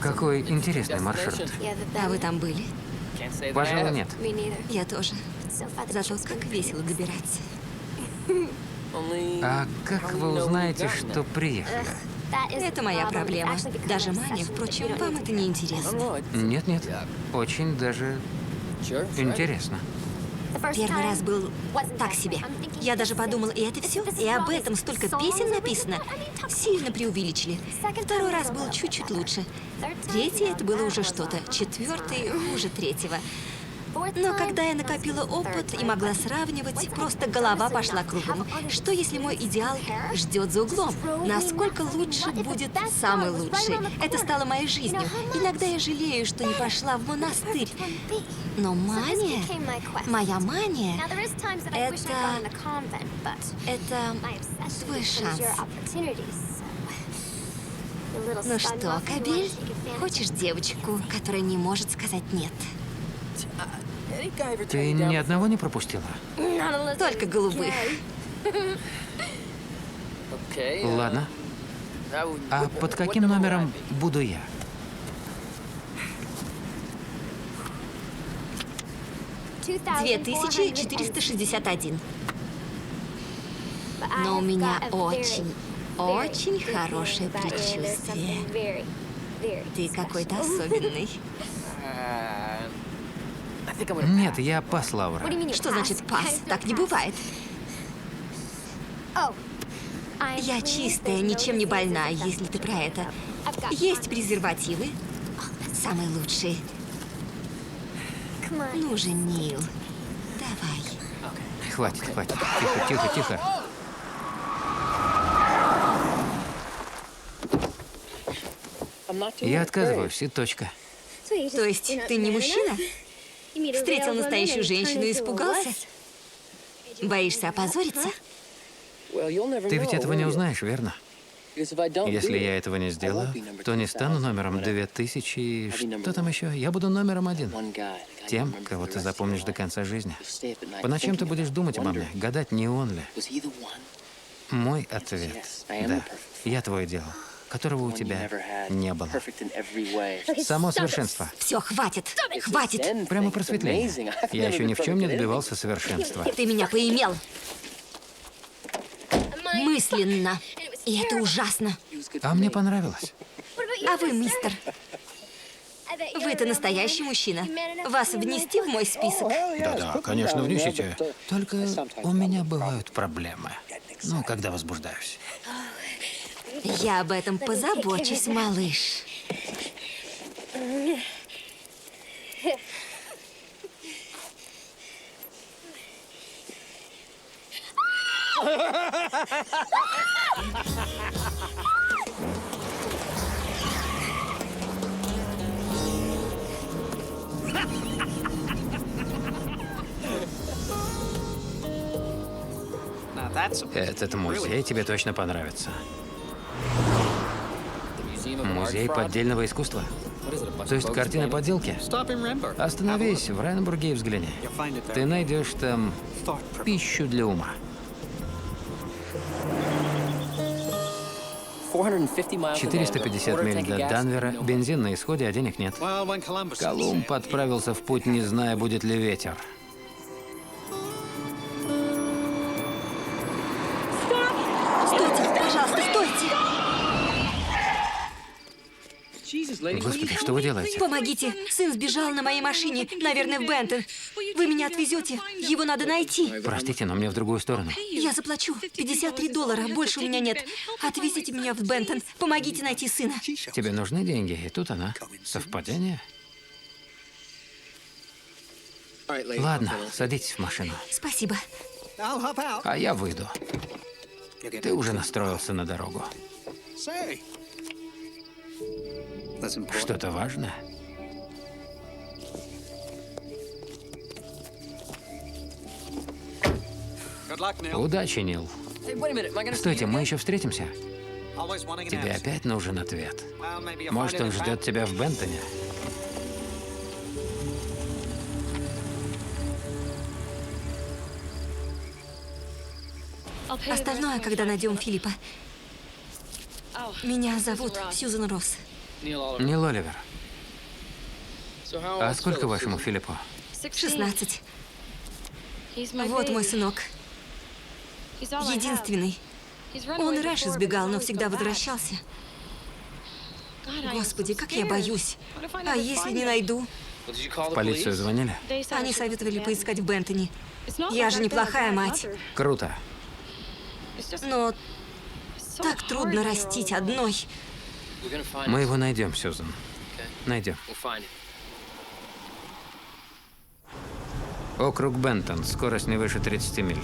Какой интересный маршрут. А вы там были? Пожалуй, нет. Я тоже. Зато как весело добираться. А как вы узнаете, что приехали? Это моя проблема. Даже Маня, впрочем, вам это не интересно. Нет-нет, очень даже интересно. Первый раз был так себе. Я даже подумала, и это все? И об этом столько песен написано. Сильно преувеличили. Второй раз был чуть-чуть лучше. Третий это было уже что-то. Четвертый хуже третьего. Но когда я накопила опыт и могла сравнивать, просто голова пошла кругом. Что если мой идеал ждет за углом? Насколько лучше будет самый лучший? Это стало моей жизнью. Иногда я жалею, что не пошла в монастырь. Но мания, моя мания, это твой шанс. Ну что, Кабель, хочешь девочку, которая не может сказать «нет»? Ты ни одного не пропустила? Только голубых. Ладно. А под каким номером буду я? 2461. Но у меня очень хорошее предчувствие. Ты какой-то особенный. Нет, я пас, Лаура. Что значит пас? Так не бывает. Я чистая, ничем не больна, если ты про это. Есть презервативы. Самые лучшие. Ну же, Нил, давай. Хватит. Тихо. Я отказываюсь, и точка. То есть ты не мужчина? Встретил настоящую женщину и испугался? Боишься опозориться? Ты ведь этого не узнаешь, верно? Если я этого не сделаю, то не стану номером 2000 и что там еще? Я буду номером 1. Тем, кого ты запомнишь до конца жизни. По ночам ты будешь думать обо мне, гадать, не он ли. Мой ответ – да, я твое дело, которого у тебя не было. Само совершенство. Все, хватит. Прямо просветление. Я еще ни в чем не добивался совершенства. Ты меня поимел. Мысленно. И это ужасно. А мне понравилось. А вы, мистер? Вы-то настоящий мужчина. Вас внести в мой список? Да, конечно, внесите. Только у меня бывают проблемы. Ну, когда возбуждаюсь. Я об этом позабочусь, малыш. Этот музей тебе точно понравится. Музей поддельного искусства. То есть картины подделки? Остановись в Райнбурге и взгляни. Ты найдешь там пищу для ума. 450 миль до Данвера, бензин на исходе, а денег нет. Колумб отправился в путь, не зная, будет ли ветер. Стойте, пожалуйста, стойте. Господи, что вы делаете? Помогите. Сын сбежал на моей машине, наверное, в Бентон. Вы меня отвезете? Его надо найти. Простите, но мне в другую сторону. Я заплачу. $53. Больше у меня нет. Отвезите меня в Бентон. Помогите найти сына. Тебе нужны деньги, и тут она. Совпадение? Ладно, садитесь в машину. Спасибо. А я выйду. Ты уже настроился на дорогу. Что-то важное? Удачи, Нил. Стойте, мы еще встретимся? Тебе опять нужен ответ. Может, он ждет тебя в Бентоне? Остальное, когда найдем Филиппа. Меня зовут Сьюзен Росс. Нил Оливер. А сколько вашему Филиппу? 16. Вот мой сынок. Единственный. Он и раньше сбегал, но всегда возвращался. Господи, как я боюсь. А если не найду? В полицию звонили? Они советовали поискать в Бентони. Я же неплохая мать. Круто. Но так трудно растить одной. Мы его найдем, Сьюзан. Найдем. Округ Бентон. Скорость не выше 30 миль.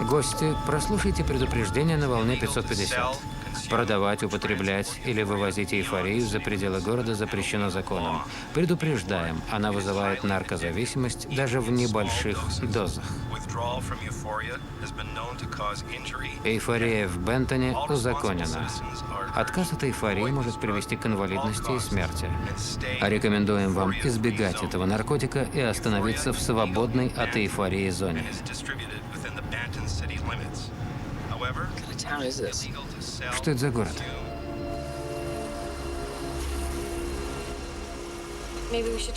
Гости, прослушайте предупреждение на волне 550. Продавать, употреблять или вывозить эйфорию за пределы города запрещено законом. Предупреждаем, она вызывает наркозависимость даже в небольших дозах. Эйфория в Бентоне узаконена. Отказ от эйфории может привести к инвалидности и смерти. А рекомендуем вам избегать этого наркотика и остановиться в свободной от эйфории зоне. Что это за город?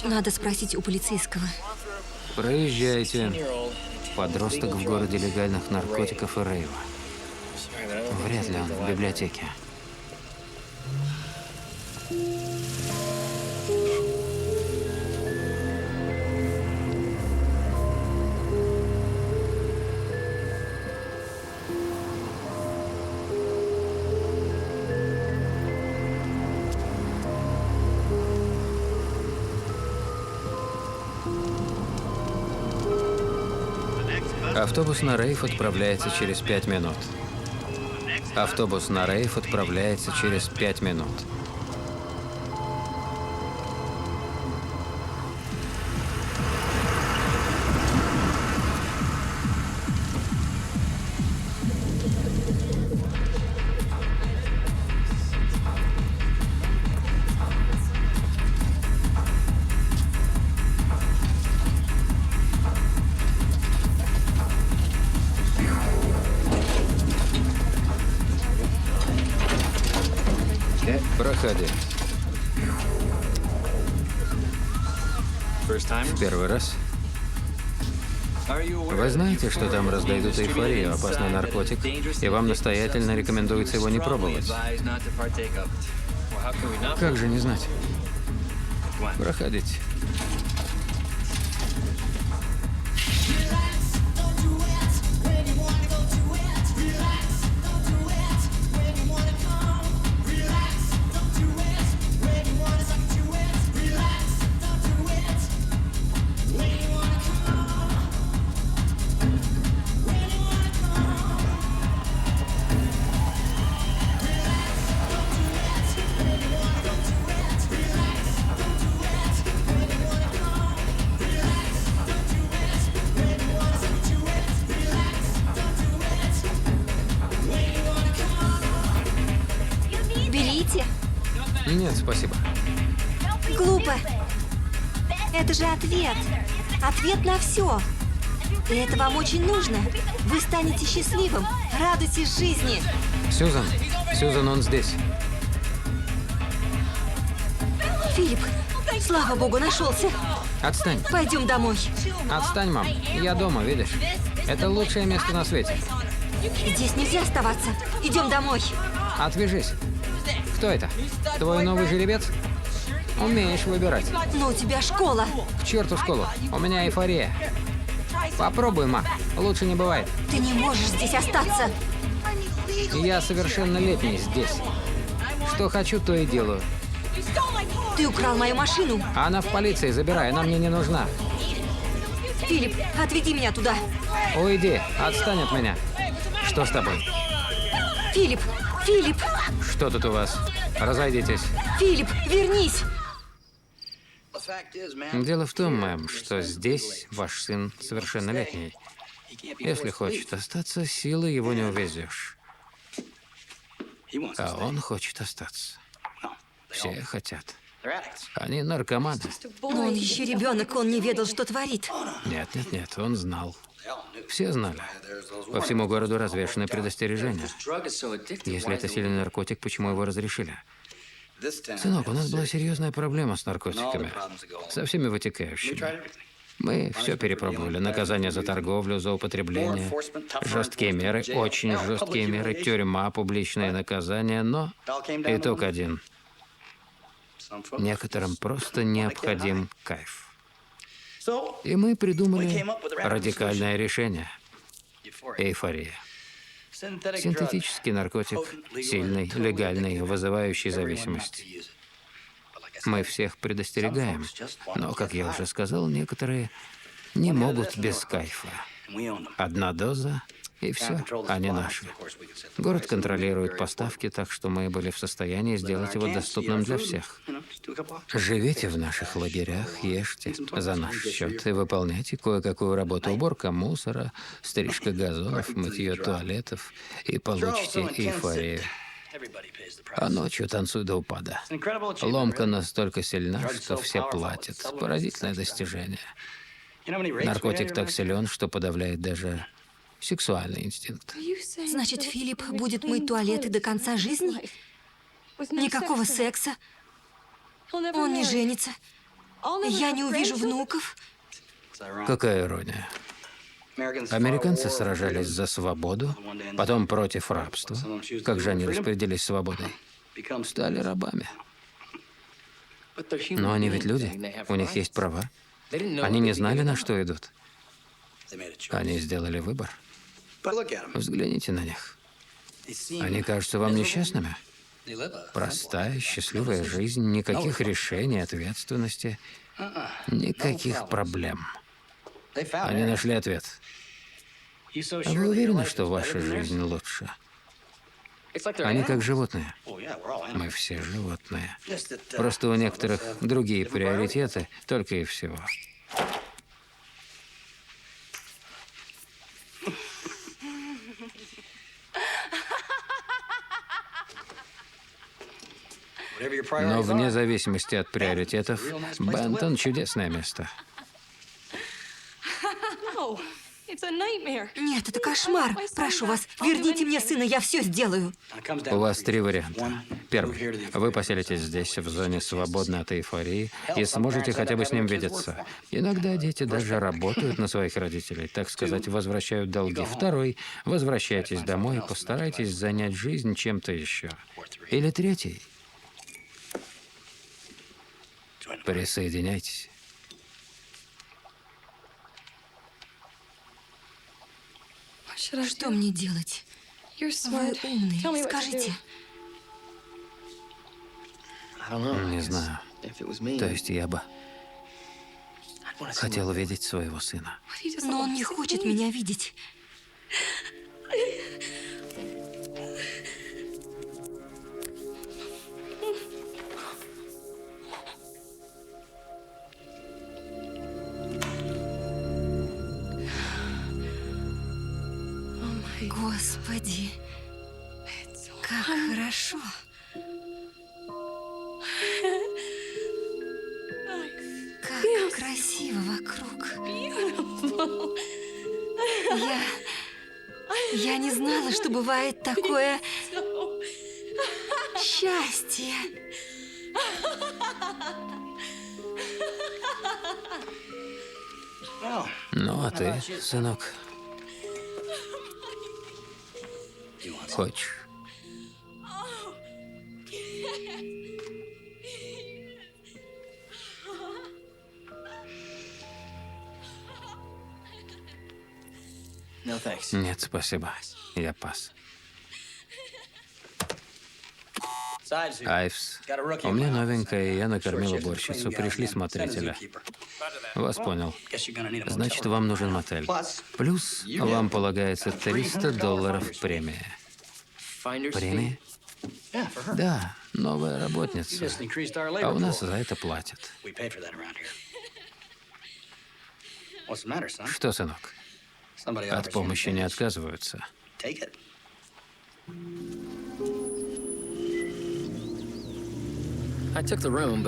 Надо спросить у полицейского. Проезжайте. Подросток в городе легальных наркотиков и рейва. Вряд ли он в библиотеке. Автобус на рейв отправляется через 5 минут. Автобус на рейв отправляется через 5 минут. Проходи. В первый раз. Вы знаете, что там раздают эйфорию, опасный наркотик, и вам настоятельно рекомендуется его не пробовать. Как же не знать? Проходите. Берите. Нет, спасибо. Глупо. Это же ответ. Ответ на все. И это вам очень нужно. Вы станете счастливым. Радуйтесь жизни. Сьюзан, Сьюзан, он здесь. Филипп, слава богу, нашелся. Отстань. Пойдем домой. Отстань, мам. Я дома, видишь? Это лучшее место на свете. Здесь нельзя оставаться. Идем домой. Отвяжись. Кто это? Твой новый жеребец? Умеешь выбирать. Но у тебя школа. К черту школу. У меня эйфория. Попробуй, ма. Лучше не бывает. Ты не можешь здесь остаться. Я совершеннолетний здесь. Что хочу, то и делаю. Ты украл мою машину. Она в полиции, забирай, она мне не нужна. Филипп, отведи меня туда. Уйди, отстань от меня. Что с тобой? Филипп, Филипп, Что тут у вас? Разойдитесь. Филипп, вернись. Дело в том, мэм, что здесь ваш сын совершеннолетний. Если хочет остаться, силой его не увезешь. А он хочет остаться. Все хотят. Они наркоманы. Но он еще ребенок, он не ведал, что творит. Нет, нет, нет, он знал. Все знали. По всему городу развешаны предостережения. Если это сильный наркотик, почему его разрешили? Сынок, у нас была серьезная проблема с наркотиками. Со всеми вытекающими. Мы все перепробовали. Наказание за торговлю, за употребление, жесткие меры, очень жесткие меры, тюрьма, публичные наказания, но итог один. Некоторым просто необходим кайф. И мы придумали радикальное решение. Эйфория. Синтетический наркотик, сильный, легальный, вызывающий зависимость. Мы всех предостерегаем, но, как я уже сказал, некоторые не могут без кайфа. Одна доза, и все, они наши. Город контролирует поставки, так что мы были в состоянии сделать его доступным для всех. Живите в наших лагерях, ешьте за наш счет и выполняйте кое-какую работу: уборка мусора, стрижка газонов, мытье туалетов, и получите эйфорию. А ночью танцуй до упада. Ломка настолько сильна, что все платят. Поразительное достижение. Наркотик так силен, что подавляет даже сексуальный инстинкт. Значит, Филипп будет мыть туалеты до конца жизни? Никакого секса? Он не женится? Я не увижу внуков? Какая ирония. Американцы сражались за свободу, потом против рабства. Как же они распорядились свободой? Стали рабами. Но они ведь люди, у них есть права. Они не знали, на что идут. Они сделали выбор. Взгляните на них. Они кажутся вам несчастными? Простая, счастливая жизнь, никаких решений, ответственности, никаких проблем. Они нашли ответ. А вы уверены, что ваша жизнь лучше? Они как животные. Мы все животные. Просто у некоторых другие приоритеты, только и всего. Но вне зависимости от приоритетов, Бентон — чудесное место. Нет, это кошмар. Прошу вас, верните мне сына, я все сделаю. У вас три варианта. Первый. Вы поселитесь здесь, в зоне свободной от эйфории, и сможете хотя бы с ним видеться. Иногда дети даже работают на своих родителей, так сказать, возвращают долги. Второй. Возвращайтесь домой и постарайтесь занять жизнь чем-то еще. Или третий. Присоединяйтесь. Что мне делать? Вы умный, скажите. Не знаю. То есть я бы хотел увидеть своего сына. Но он не хочет меня видеть. Господи, как хорошо. Как красиво вокруг. Я не знала, что бывает такое счастье. Ну, а ты, сынок? Хочешь? Нет, спасибо. Я пас. Айвс, у меня новенькая, и я накормил уборщицу. Пришли смотрителя. Вас понял. Значит, вам нужен мотель. Плюс вам полагается $300 премия. Премия? Да, новая работница. А у нас за это платят. Что, сынок? От помощи не отказываются.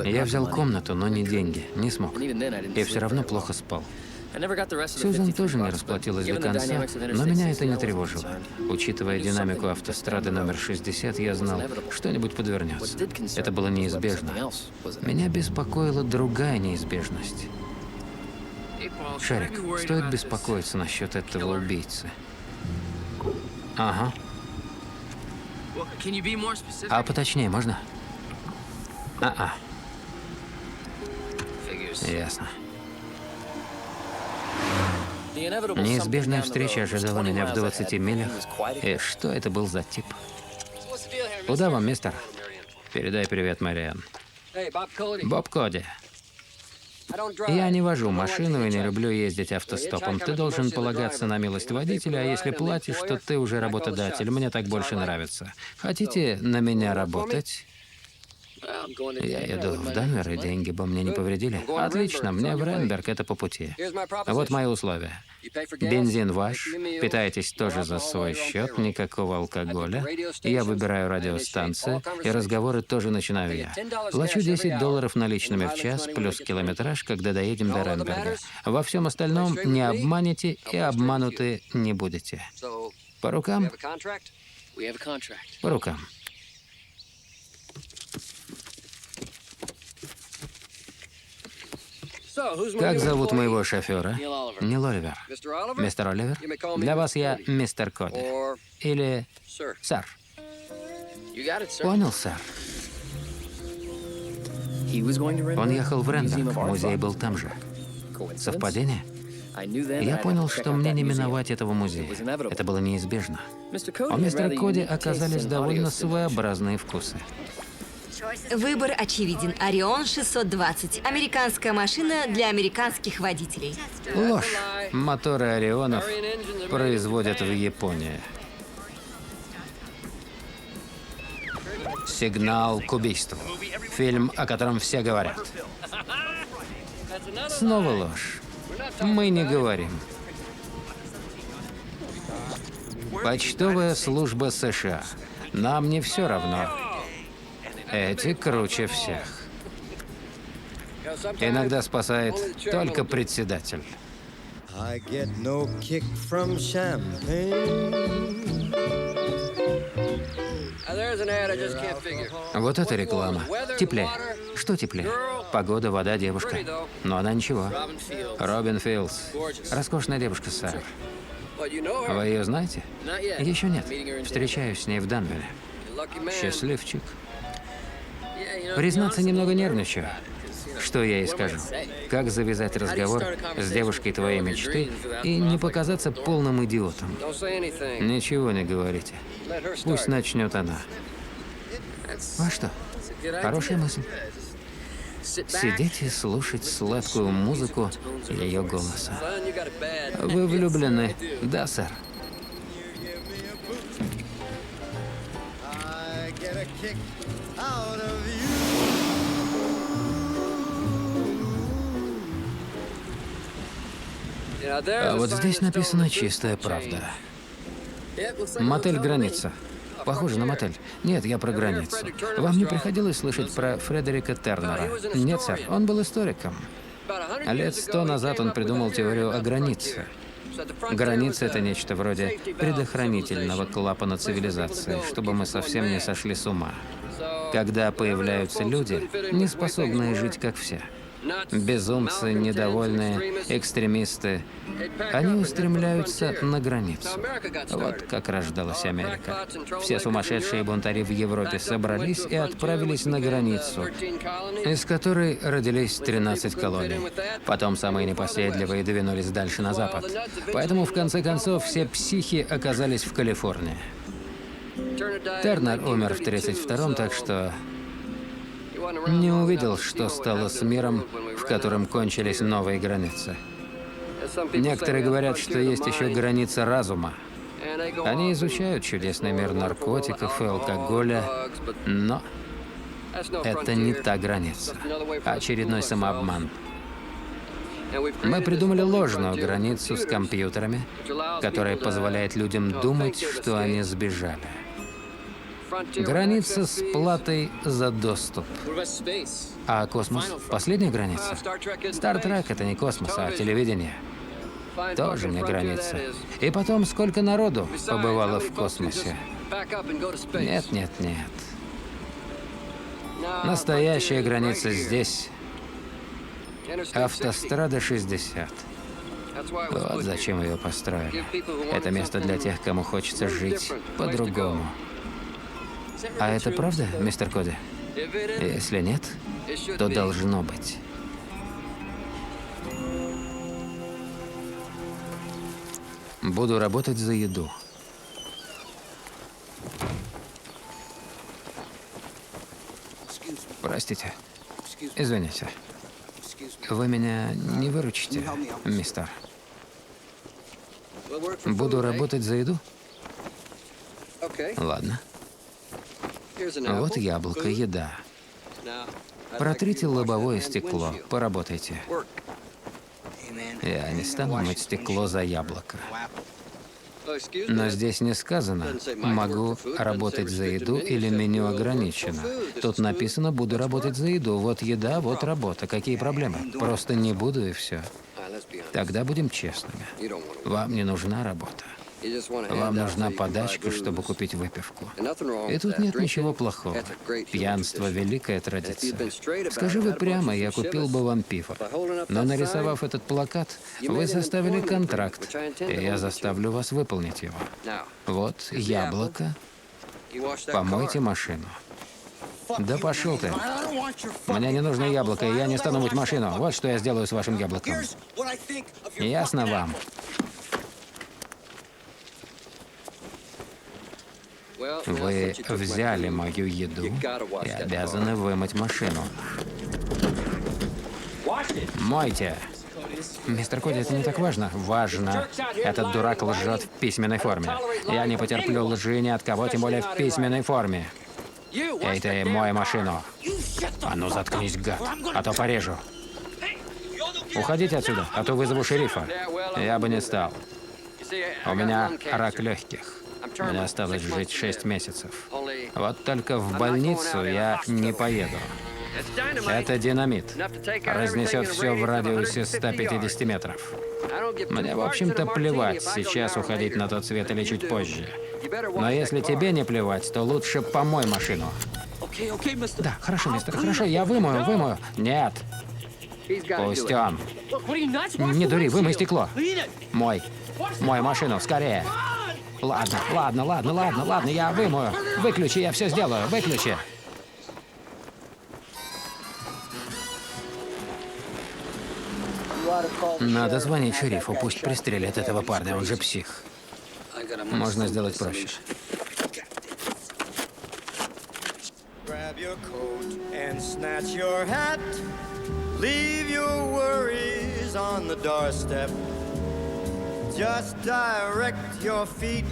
Я взял комнату, но не деньги. Не смог. И все равно плохо спал. Сьюзан тоже не расплатилась до конца, но меня это не тревожило. Учитывая динамику автострады номер 60, я знал, что-нибудь подвернется. Это было неизбежно. Меня беспокоила другая неизбежность. Шарик, стоит беспокоиться насчет этого убийцы. Ага. А поточнее можно? А-а. Ясно. Неизбежная встреча ожидала меня в 20 милях. И что это был за тип? Куда вам, мистер? Передай привет, Мариан. Боб Коди. Я не вожу машину и не люблю ездить автостопом. Ты должен полагаться на милость водителя, а если платишь, то ты уже работодатель. Мне так больше нравится. Хотите на меня работать? Я еду в Данвер, и деньги бы мне не повредили. Отлично, мне в Ренберг, это по пути. Вот мои условия. Бензин ваш, питаетесь тоже за свой счет, никакого алкоголя. Я выбираю радиостанцию, и разговоры тоже начинаю я. Плачу $10 наличными в час, плюс километраж, когда доедем до Ренберга. Во всем остальном не обманете и обмануты не будете. По рукам? По рукам. Как зовут моего шофера? Нил Оливер. Мистер Оливер? Для вас я мистер Коди. Или сэр. Понял, сэр. Он ехал в Ренберг, музей был там же. Совпадение? Я понял, что мне не миновать этого музея. Это было неизбежно. У мистера Коди оказались довольно своеобразные вкусы. Выбор очевиден. Орион 620. Американская машина для американских водителей. Ложь. Моторы Орионов производят в Японии. «Сигнал к убийству». Фильм, о котором все говорят. Снова ложь. Мы не говорим. Почтовая служба США. Нам не все равно. Эти круче всех. Иногда спасает только председатель. Вот это реклама. Теплее. Что теплее? Погода, вода, девушка. Но она ничего. Робин Филдс. Роскошная девушка, сэр. Вы ее знаете? Еще нет. Встречаюсь с ней в Данвере. Счастливчик. Признаться, немного нервничаю. Что я ей скажу? Как завязать разговор с девушкой твоей мечты и не показаться полным идиотом? Ничего не говорите. Пусть начнет она. А что? Хорошая мысль. Сидеть и слушать сладкую музыку ее голоса. Вы влюблены? Да, сэр. А вот здесь написано «Чистая правда». Мотель «Граница». Похоже на мотель. Нет, я про границу. Вам не приходилось слышать про Фредерика Тернера? Нет, сэр, он был историком. Лет 100 назад он придумал теорию о границе. Граница — это нечто вроде предохранительного клапана цивилизации, чтобы мы совсем не сошли с ума. Когда появляются люди, не способные жить как все. Безумцы, недовольные, экстремисты. Они устремляются на границу. Вот как рождалась Америка. Все сумасшедшие бунтари в Европе собрались и отправились на границу, из которой родились 13 колоний. Потом самые непоседливые двинулись дальше на запад. Поэтому, в конце концов, все психи оказались в Калифорнии. Тернер умер в 1932-м, так что не увидел, что стало с миром, в котором кончились новые границы. Некоторые говорят, что есть еще граница разума. Они изучают чудесный мир наркотиков и алкоголя, но это не та граница, а очередной самообман. Мы придумали ложную границу с компьютерами, которая позволяет людям думать, что они сбежали. Граница с платой за доступ. А космос? Последняя граница? Стартрек — это не космос, а телевидение. Тоже не граница. И потом, сколько народу побывало в космосе? Нет, нет, нет. Настоящая граница здесь. Автострада 60. Вот зачем ее построили. Это место для тех, кому хочется жить по-другому. А это правда, мистер Коди? Если нет, то должно быть. Буду работать за еду. Простите. Извините. Вы меня не выручите, мистер? Буду работать за еду? Ладно. Вот яблоко, еда. Протрите лобовое стекло, поработайте. Я не стану мыть стекло за яблоко. Но здесь не сказано, могу работать за еду или меню ограничено. Тут написано, буду работать за еду. Вот еда, вот работа. Какие проблемы? Просто не буду и все. Тогда будем честными. Вам не нужна работа. Вам нужна подачка, чтобы купить выпивку. И тут нет ничего плохого. Пьянство — великая традиция. Скажи вы прямо, я купил бы вам пиво. Но нарисовав этот плакат, вы составили контракт, и я заставлю вас выполнить его. Вот яблоко. Помойте машину. Да пошел ты. Мне не нужно яблоко, и я не стану мыть машину. Вот что я сделаю с вашим яблоком. Ясно вам? Вы взяли мою еду и обязаны вымыть машину. Мойте. Мистер Коди, это не так важно. Важно. Этот дурак лжет в письменной форме. Я не потерплю лжи ни от кого, тем более в письменной форме. Эй, ты, мой машину. А ну заткнись, гад, а то порежу. Уходите отсюда, а то вызову шерифа. Я бы не стал. У меня рак легких. Мне осталось жить 6 месяцев. Вот только в больницу я не поеду. Это динамит. Разнесет все в радиусе 150 метров. Мне, в общем-то, плевать, сейчас уходить на тот свет или чуть позже. Но если тебе не плевать, то лучше помой машину. Да, хорошо, мистер, хорошо, я вымою. Нет. Пусть он. Не дури, вымой стекло. Мой машину, скорее. Ладно, я вымою. Выключи, я все сделаю, выключи. Надо звонить шерифу, пусть пристрелят этого парня, он же псих. Можно сделать проще. Grab your coat and snatch your hat. Leave your worries on the doorstep. Just direct your feet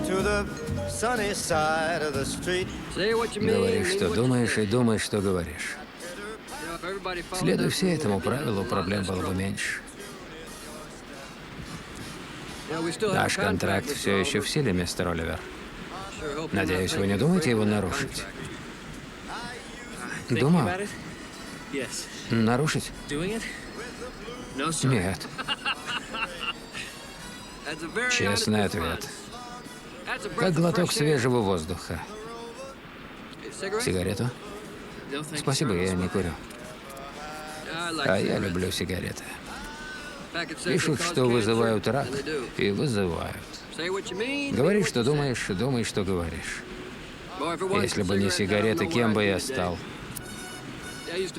to the sunny side of the street. Говори, что думаешь, и думай, что говоришь. Следуй все этому правилу, проблем было бы меньше. Наш контракт все еще в силе, мистер Оливер. Надеюсь, вы не думаете его нарушить? Думаю. Нарушить? Нет. Честный ответ. Как глоток свежего воздуха. Сигарету? Спасибо, я не курю. А я люблю сигареты. Пишут, что вызывают рак, и вызывают. Говори, что думаешь, и думай, что говоришь. Если бы не сигареты, кем бы я стал?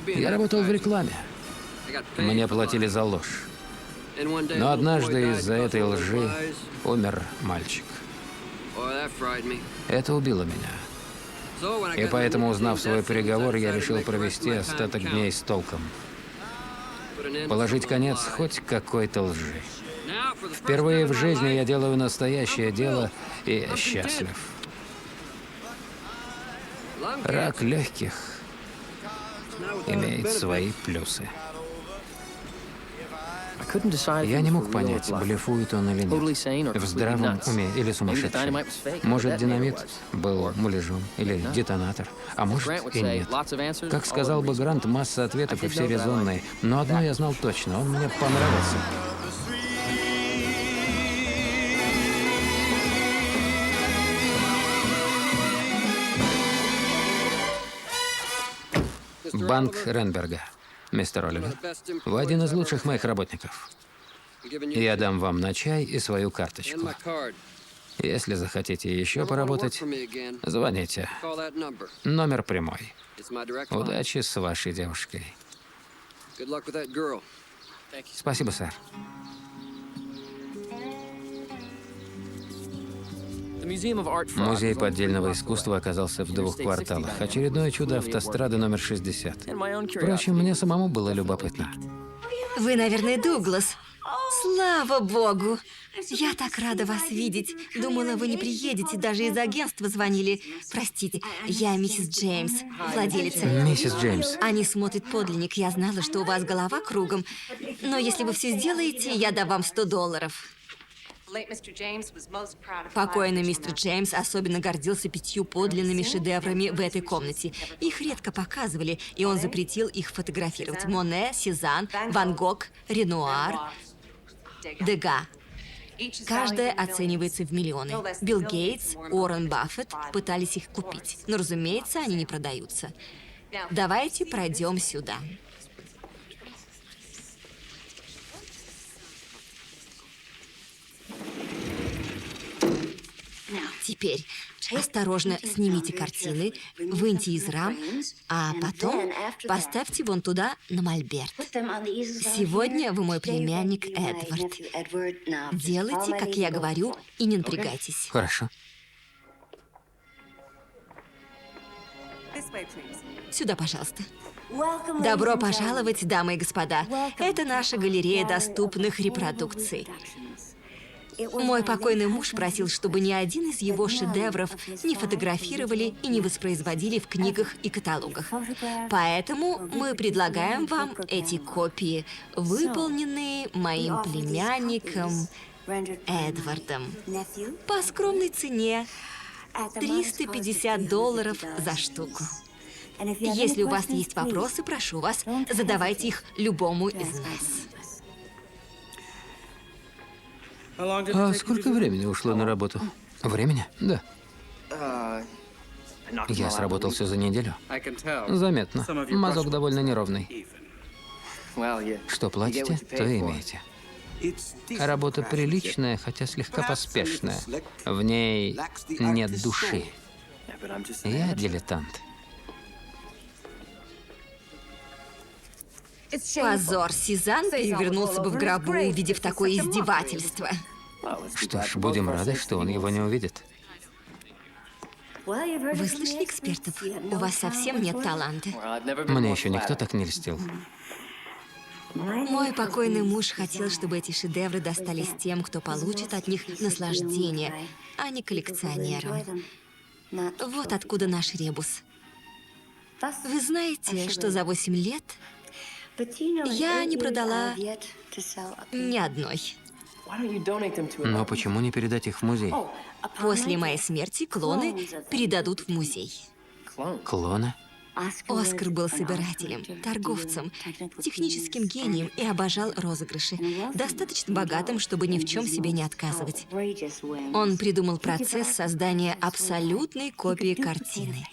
Я работал в рекламе. Мне платили за ложь. Но однажды из-за этой лжи умер мальчик. Это убило меня. И поэтому, узнав свой приговор, я решил провести остаток дней с толком. Положить конец хоть какой-то лжи. Впервые в жизни я делаю настоящее дело, и я счастлив. Рак легких имеет свои плюсы. Я не мог понять, блефует он или нет. В здравом уме или сумасшедший. Может, динамит был муляжом или детонатор, а может и нет. Как сказал бы Грант, масса ответов и все резонные. Но одно я знал точно, он мне понравился. Банк Ренберга. Мистер Оливер, вы один из лучших моих работников. Я дам вам на чай и свою карточку. Если захотите еще поработать, звоните. Номер прямой. Удачи с вашей девушкой. Спасибо, сэр. Музей поддельного искусства оказался в 2 кварталах. Очередное чудо автострады номер 60. Впрочем, мне самому было любопытно. Вы, наверное, Дуглас. Слава богу! Я так рада вас видеть. Думала, вы не приедете, даже из агентства звонили. Простите, я миссис Джеймс, владелица. Миссис Джеймс. Они смотрят подлинник. Я знала, что у вас голова кругом. Но если вы все сделаете, я дам вам $100. Покойный мистер Джеймс особенно гордился 5 подлинными шедеврами в этой комнате. Их редко показывали, и он запретил их фотографировать. Моне, Сезанн, Ван Гог, Ренуар, Дега. Каждая оценивается в миллионы. Билл Гейтс, Уоррен Баффет пытались их купить, но, разумеется, они не продаются. Давайте пройдем сюда. Теперь осторожно снимите картины, выньте из рам, а потом поставьте вон туда на мольберт. Сегодня вы мой племянник Эдвард. Делайте, как я говорю, и не напрягайтесь. Хорошо. Сюда, пожалуйста. Добро пожаловать, дамы и господа. Это наша галерея доступных репродукций. Мой покойный муж просил, чтобы ни один из его шедевров не фотографировали и не воспроизводили в книгах и каталогах. Поэтому мы предлагаем вам эти копии, выполненные моим племянником Эдвардом. По скромной цене $350 за штуку. Если у вас есть вопросы, прошу вас, задавайте их любому из нас. А сколько времени ушло на работу? Времени? Да. Я сработал все за неделю. Заметно. Мазок довольно неровный. Что платите, то и имеете. Работа приличная, хотя слегка поспешная. В ней нет души. Я дилетант. Позор, Сезанн перевернулся бы в гробу, увидев такое издевательство. Что ж, будем рады, что он его не увидит. Вы слышали экспертов? У вас совсем нет таланта. Мне еще никто так не льстил. Мой покойный муж хотел, чтобы эти шедевры достались тем, кто получит от них наслаждение, а не коллекционерам. Вот откуда наш ребус. Вы знаете, что за 8 лет я не продала ни одной. Но почему не передать их в музей? После моей смерти клоны передадут в музей. Клоны? Оскар был собирателем, торговцем, техническим гением и обожал розыгрыши. Достаточно богатым, чтобы ни в чем себе не отказывать. Он придумал процесс создания абсолютной копии картины.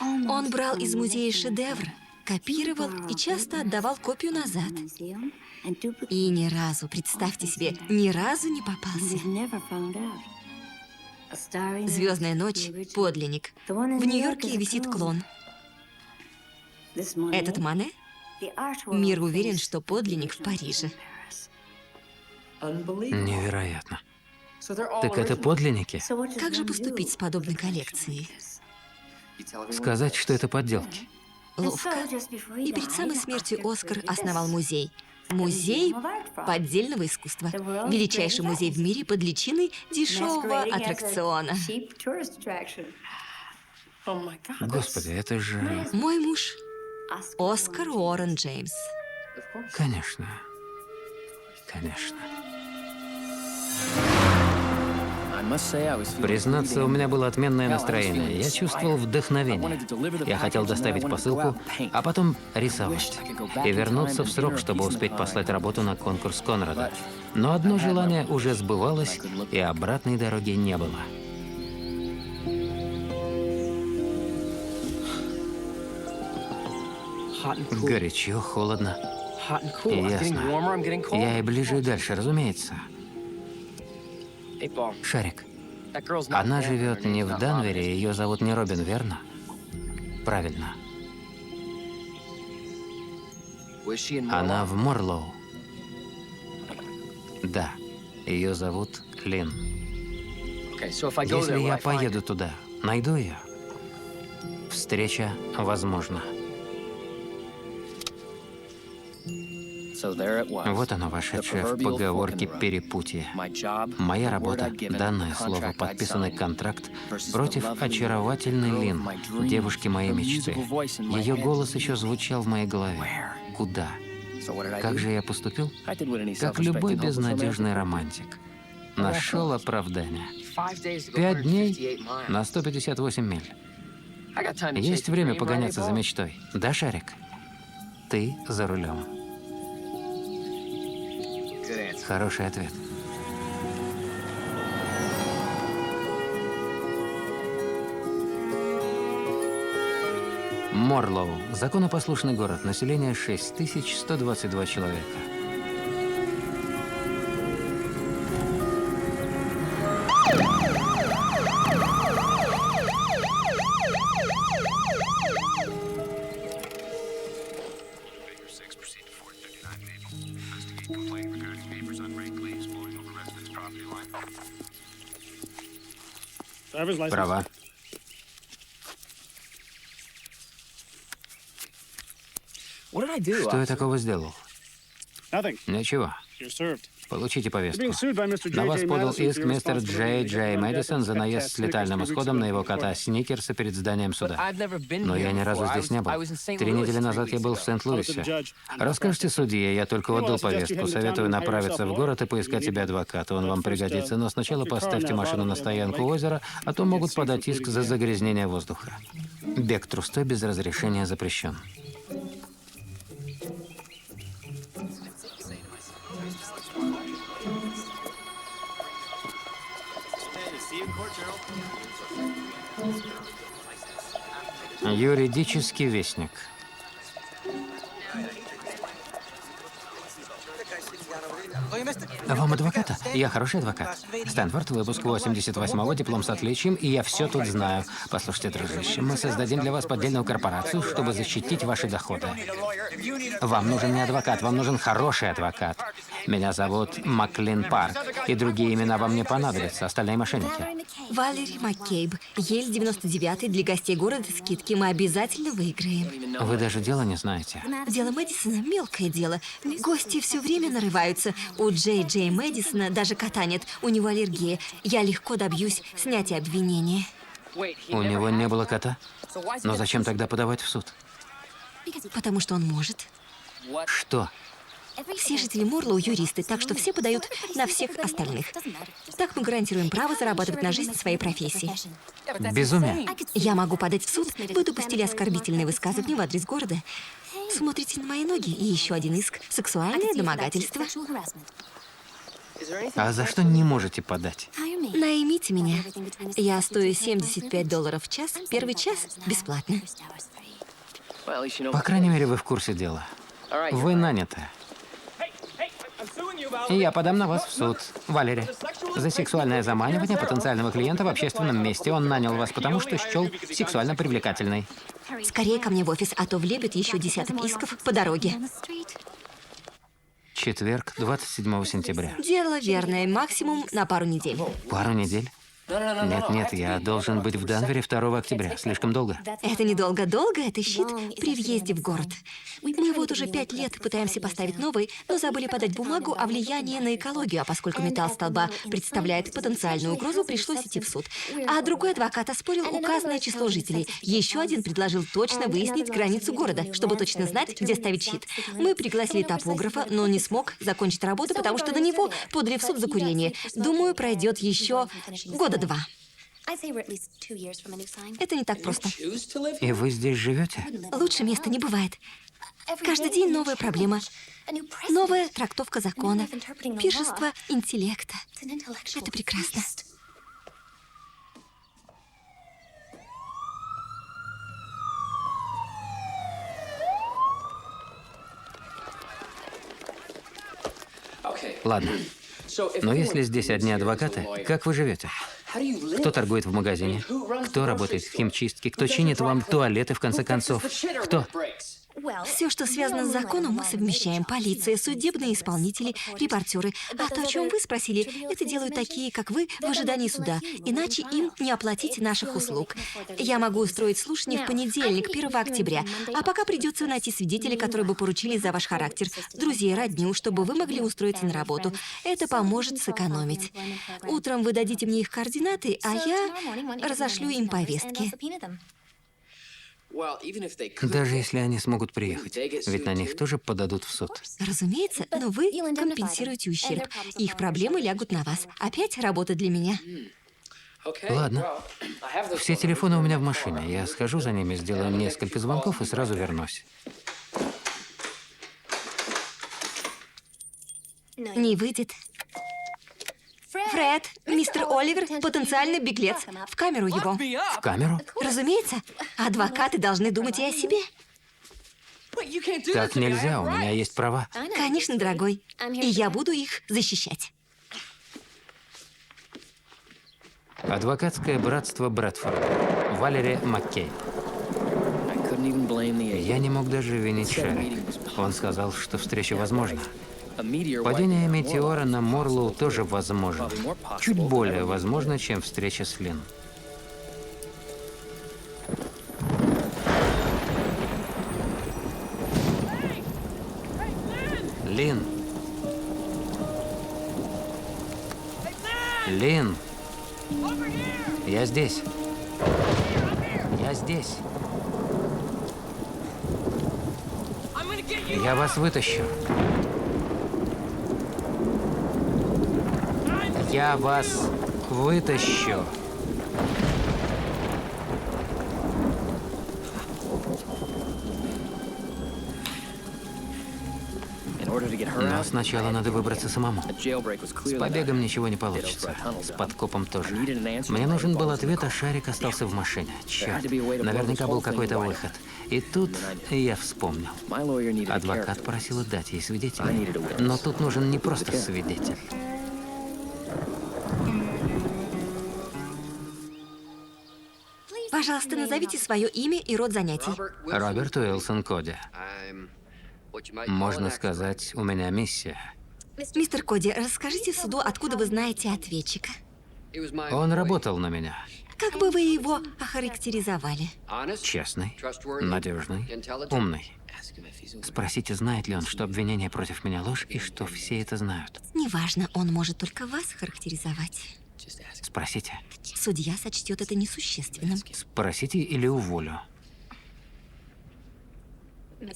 Он брал из музея шедевр, копировал и часто отдавал копию назад. И ни разу, представьте себе, ни разу не попался. «Звездная ночь» — подлинник. В Нью-Йорке висит клон. Этот Моне? Мир уверен, что подлинник в Париже. Невероятно. Так это подлинники? Как же поступить с подобной коллекцией? Сказать, что это подделки. Ловко. И перед самой смертью Оскар основал музей. Музей поддельного искусства. Величайший музей в мире под личиной дешевого аттракциона. Господи, это же... Мой муж Оскар Уоррен Джеймс. Конечно. Конечно. Признаться, у меня было отменное настроение. Я чувствовал вдохновение. Я хотел доставить посылку, а потом рисовать. И вернуться в срок, чтобы успеть послать работу на конкурс Конрада. Но одно желание уже сбывалось, и обратной дороги не было. Горячо, холодно. Ясно. Я и ближе, и дальше, разумеется. Шарик, она живет не в Данвере, ее зовут не Робин, верно? Правильно. Она в Морлоу. Да. Ее зовут Лин. Если я поеду туда, найду ее, встреча возможна. Вот оно, вошедшее в поговорке перепутье. Моя работа, данное слово, подписанный контракт против очаровательной Лин, девушки моей мечты. Ее голос еще звучал в моей голове. Куда? Как же я поступил? Как любой безнадежный романтик. Нашел оправдание. 5 дней на 158 миль. Есть время погоняться за мечтой. Да, Шарик? Ты за рулем. Хороший ответ. Морлоу. Законопослушный город. Население 6122 человека. Права. Что я такого сделал? Ничего. Получите повестку. На вас подал иск мистер Джей Мэдисон за наезд с летальным исходом на его кота Сникерса перед зданием суда. Но я ни разу здесь не был. 3 недели назад я был в Сент-Луисе. Расскажите судье, я только отдал повестку. Советую направиться в город и поискать себе адвоката. Он вам пригодится. Но сначала поставьте машину на стоянку у озера, а то могут подать иск за загрязнение воздуха. Бег трустой без разрешения запрещен. Юридический вестник. Вам адвоката? Я хороший адвокат. Стэнфорд, выпуск 88-го, диплом с отличием, и я все тут знаю. Послушайте, дружище, мы создадим для вас поддельную корпорацию, чтобы защитить ваши доходы. Вам нужен не адвокат, вам нужен хороший адвокат. Меня зовут Маклин Парк, и другие имена вам не понадобятся, остальные мошенники. Валери Маккейб. Ель 99-й для гостей города скидки. Мы обязательно выиграем. Вы даже дела не знаете. Дело Мэдисона – мелкое дело. Гости все время нарываются. У Джей Мэдисона даже кота нет. У него аллергия. Я легко добьюсь снятия обвинения. У него не было кота? Но зачем тогда подавать в суд? Потому что он может. Что? Все жители Морлоу юристы, так что все подают на всех остальных. Так мы гарантируем право зарабатывать на жизнь своей профессии. Безумие. Я могу подать в суд. Вы допустили оскорбительные высказывания в адрес города. Смотрите на мои ноги. И еще один иск. Сексуальное домогательство. А за что не можете подать? Наймите меня. Я стою $75 в час. Первый час бесплатно. По крайней мере, вы в курсе дела. Вы наняты. Я подам на вас в суд, Валери. За сексуальное заманивание потенциального клиента в общественном месте. Он нанял вас, потому что счел сексуально привлекательной. Скорее ко мне в офис, а то влепят еще десяток исков по дороге. Четверг, 27 сентября. Дело верное. Максимум на пару недель. Пару недель? Нет, я должен быть в Данвере 2 октября. Слишком долго. Это недолго. Долго это щит при въезде в город. Мы вот уже 5 лет пытаемся поставить новый, но забыли подать бумагу о влиянии на экологию, а поскольку металл столба представляет потенциальную угрозу, пришлось идти в суд. А другой адвокат оспорил указанное число жителей. Еще один предложил точно выяснить границу города, чтобы точно знать, где ставить щит. Мы пригласили топографа, но он не смог закончить работу, потому что на него подали в суд за курение. Думаю, пройдет еще года 2. Это не так просто. И вы здесь живете? Лучше места не бывает. Каждый день новая проблема. Новая трактовка закона. Пиршество интеллекта. Это прекрасно. Ладно. Но если здесь одни адвокаты, как вы живете? Кто торгует в магазине? Кто работает в химчистке? Кто чинит вам туалеты, в конце концов? Кто? Все, что связано с законом, мы совмещаем. Полиция, судебные исполнители, репортеры. А то, о чем вы спросили, это делают такие, как вы, в ожидании суда. Иначе им не оплатить наших услуг. Я могу устроить слушание в понедельник, 1 октября. А пока придется найти свидетелей, которые бы поручили за ваш характер. Друзей, родню, чтобы вы могли устроиться на работу. Это поможет сэкономить. Утром вы дадите мне их координаты, а я разошлю им повестки. Даже если они смогут приехать, ведь на них тоже подадут в суд. Разумеется, но вы компенсируете ущерб. Их проблемы лягут на вас. Опять работа для меня. Ладно. Все телефоны у меня в машине. Я схожу за ними, сделаю несколько звонков и сразу вернусь. Не выйдет. Фред, мистер Оливер, потенциальный беглец. В камеру его. В камеру? Разумеется, адвокаты должны думать и о себе. Так нельзя, у меня есть права. Конечно, дорогой. И я буду их защищать. Адвокатское братство Брэдфорд. Валери Маккей. Я не мог даже винить Шерри. Он сказал, что встреча возможна. Падение метеора на Морлоу тоже возможно. Чуть более возможно, чем встреча с Лин. Лин. Лин. Я здесь. Я здесь. Я вас вытащу. Я вас вытащу. Но сначала надо выбраться самому. С побегом ничего не получится. С подкопом тоже. Мне нужен был ответ, а шарик остался в машине. Черт, наверняка был какой-то выход. И тут я вспомнил. Адвокат просил дать ей свидетеля. Но тут нужен не просто свидетель. Пожалуйста, назовите свое имя и род занятий. Роберт Уилсон Коди. Можно сказать, у меня миссия. Мистер Коди, расскажите суду, откуда вы знаете ответчика. Он работал на меня. Как бы вы его охарактеризовали? Честный, надежный, умный. Спросите, знает ли он, что обвинение против меня ложь и что все это знают. Неважно, он может только вас характеризовать. Спросите. Судья сочтет это несущественным. Спросите или уволю.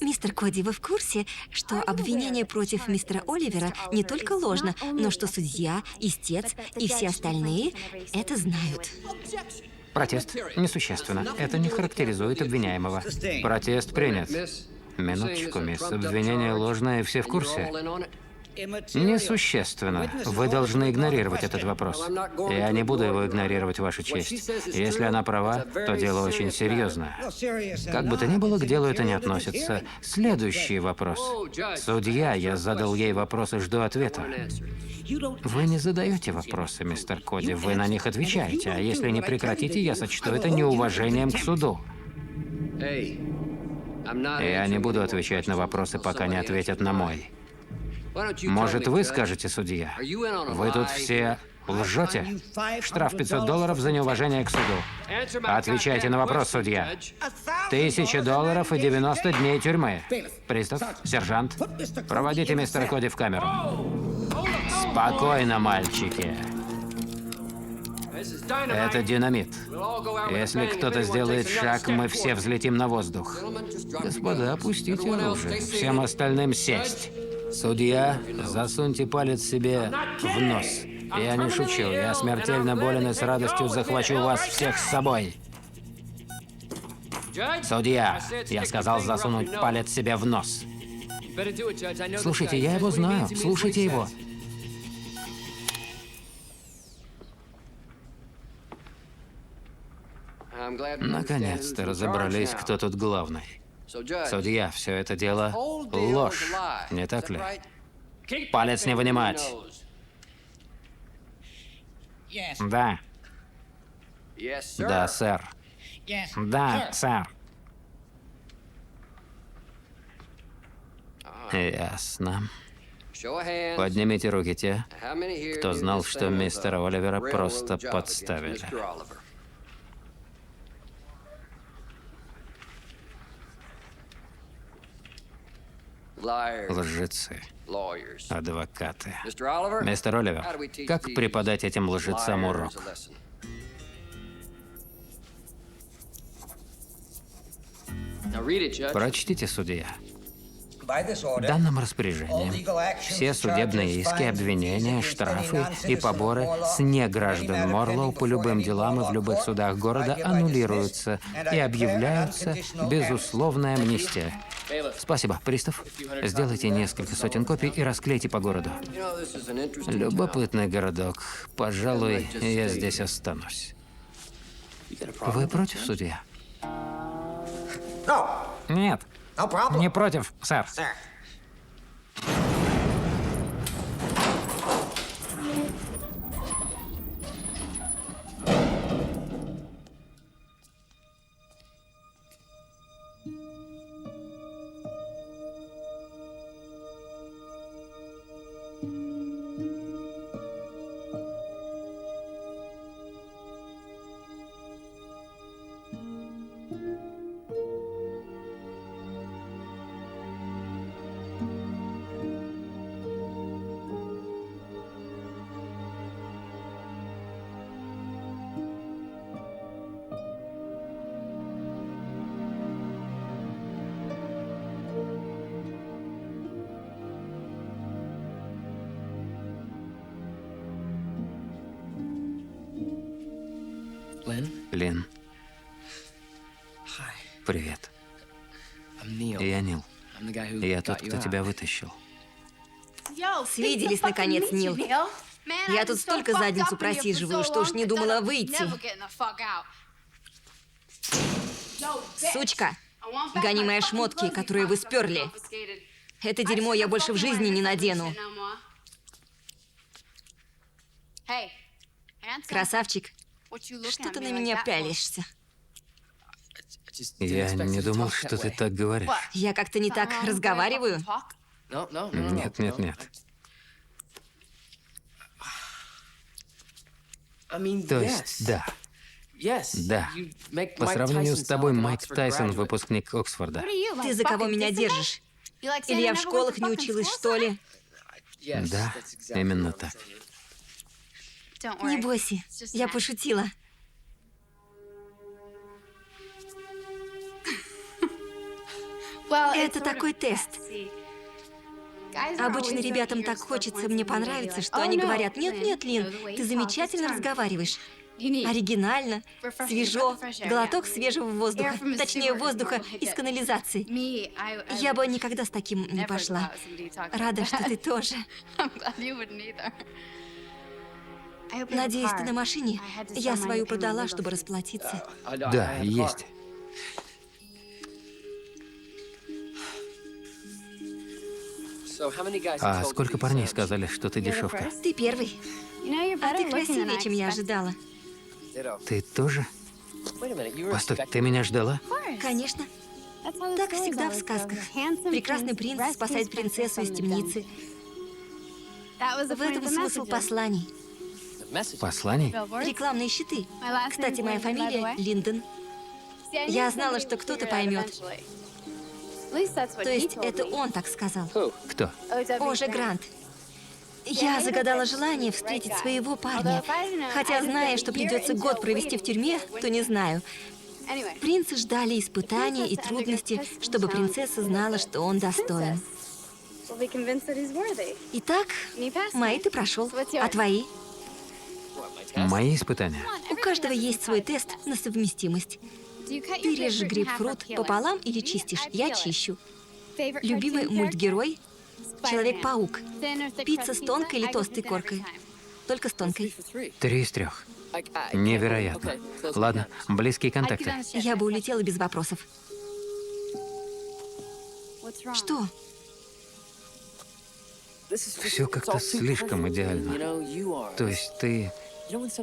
Мистер Коди, вы в курсе, что обвинение против мистера Оливера не только ложно, но что судья, истец и все остальные это знают? Протест несущественно. Это не характеризует обвиняемого. Протест принят. Минуточку, мисс. Обвинение ложное, и все в курсе. Несущественно. Вы должны игнорировать этот вопрос. Я не буду его игнорировать, Ваша честь. Если она права, то дело очень серьезное. Как бы то ни было, к делу это не относится. Следующий вопрос. Судья, я задал ей вопрос и жду ответа. Вы не задаете вопросы, мистер Коди, вы на них отвечаете, а если не прекратите, я сочту это неуважением к суду. Я не буду отвечать на вопросы, пока не ответят на мой. Может, вы скажете, судья? Вы тут все лжете? Штраф $500 за неуважение к суду. Отвечайте на вопрос, судья. $1000 и 90 дней тюрьмы. Пристав, сержант, проводите мистера Коди в камеру. Спокойно, мальчики. Это динамит. Если кто-то сделает шаг, мы все взлетим на воздух. Господа, опустите оружие. Всем остальным сесть. Судья, засуньте палец себе в нос. Я не шучу, я смертельно болен и с радостью захвачу вас всех с собой. Судья, я сказал засунуть палец себе в нос. Слушайте, я его знаю, слушайте его. Наконец-то разобрались, кто тут главный. Судья, все это дело ложь, не так ли? Палец не вынимать. Да. Да, сэр. Да, сэр. Ясно. Поднимите руки те, кто знал, что мистера Оливера просто подставили. Лжецы. Адвокаты. Мистер Оливер, как преподать этим лжецам урок? Прочтите, судья. Данным распоряжением все судебные иски, обвинения, штрафы и поборы с неграждан Морлоу по любым делам и в любых судах города аннулируются и объявляются безусловная амнистия. Спасибо, пристав. Сделайте несколько сотен копий и расклейте по городу. Любопытный городок. Пожалуй, я здесь останусь. Вы против, судья? Нет. Не против, сэр. Лин. Привет. Я Нил. Я тот, кто тебя вытащил. Свиделись, наконец, Нил. Я тут столько задницу просиживаю, что уж не думала выйти. Сучка, гони мои шмотки, которые вы сперли. Это дерьмо я больше в жизни не надену. Красавчик, что ты на меня пялишься? Я не думал, что ты так говоришь. Я как-то не так разговариваю. Нет, нет, нет. То есть, да. Да. По сравнению с тобой, Майк Тайсон, выпускник Оксфорда. Ты за кого меня держишь? Или я в школах не училась, что ли? Да, именно так. Не бойся, я пошутила. Это такой тест. Обычно ребятам так хочется мне понравиться, что они говорят: «Нет-нет, Лин, ты замечательно разговариваешь. Оригинально, свежо, глоток свежего воздуха, точнее воздуха из канализации». Я бы никогда с таким не пошла. Рада, что ты тоже. Надеюсь, ты на машине? Я свою продала, чтобы расплатиться. Да, есть. А сколько парней сказали, что ты дешевка? Ты первый. А ты красивее, чем я ожидала. Ты тоже? Постой, ты меня ждала? Конечно. Так всегда в сказках. Прекрасный принц спасает принцессу из темницы. В этом смысл посланий. Посланий? Рекламные щиты. Кстати, моя фамилия Линдон. Я знала, что кто-то поймет. То есть это он так сказал. Кто? Оже Грант. Я загадала желание встретить своего парня. Хотя, зная, что придется год провести в тюрьме, то не знаю. Принца ждали испытания и трудности, чтобы принцесса знала, что он достоин. Итак, мои ты прошел, а твои? Мои испытания? У каждого есть свой тест на совместимость. Ты режешь грейпфрут пополам или чистишь? Я чищу. Любимый мультгерой? Человек-паук. Пицца с тонкой или толстой коркой? Только с тонкой. 3 из 3. Невероятно. Ладно, близкие контакты. Я бы улетела без вопросов. Все как-то слишком идеально. То есть ты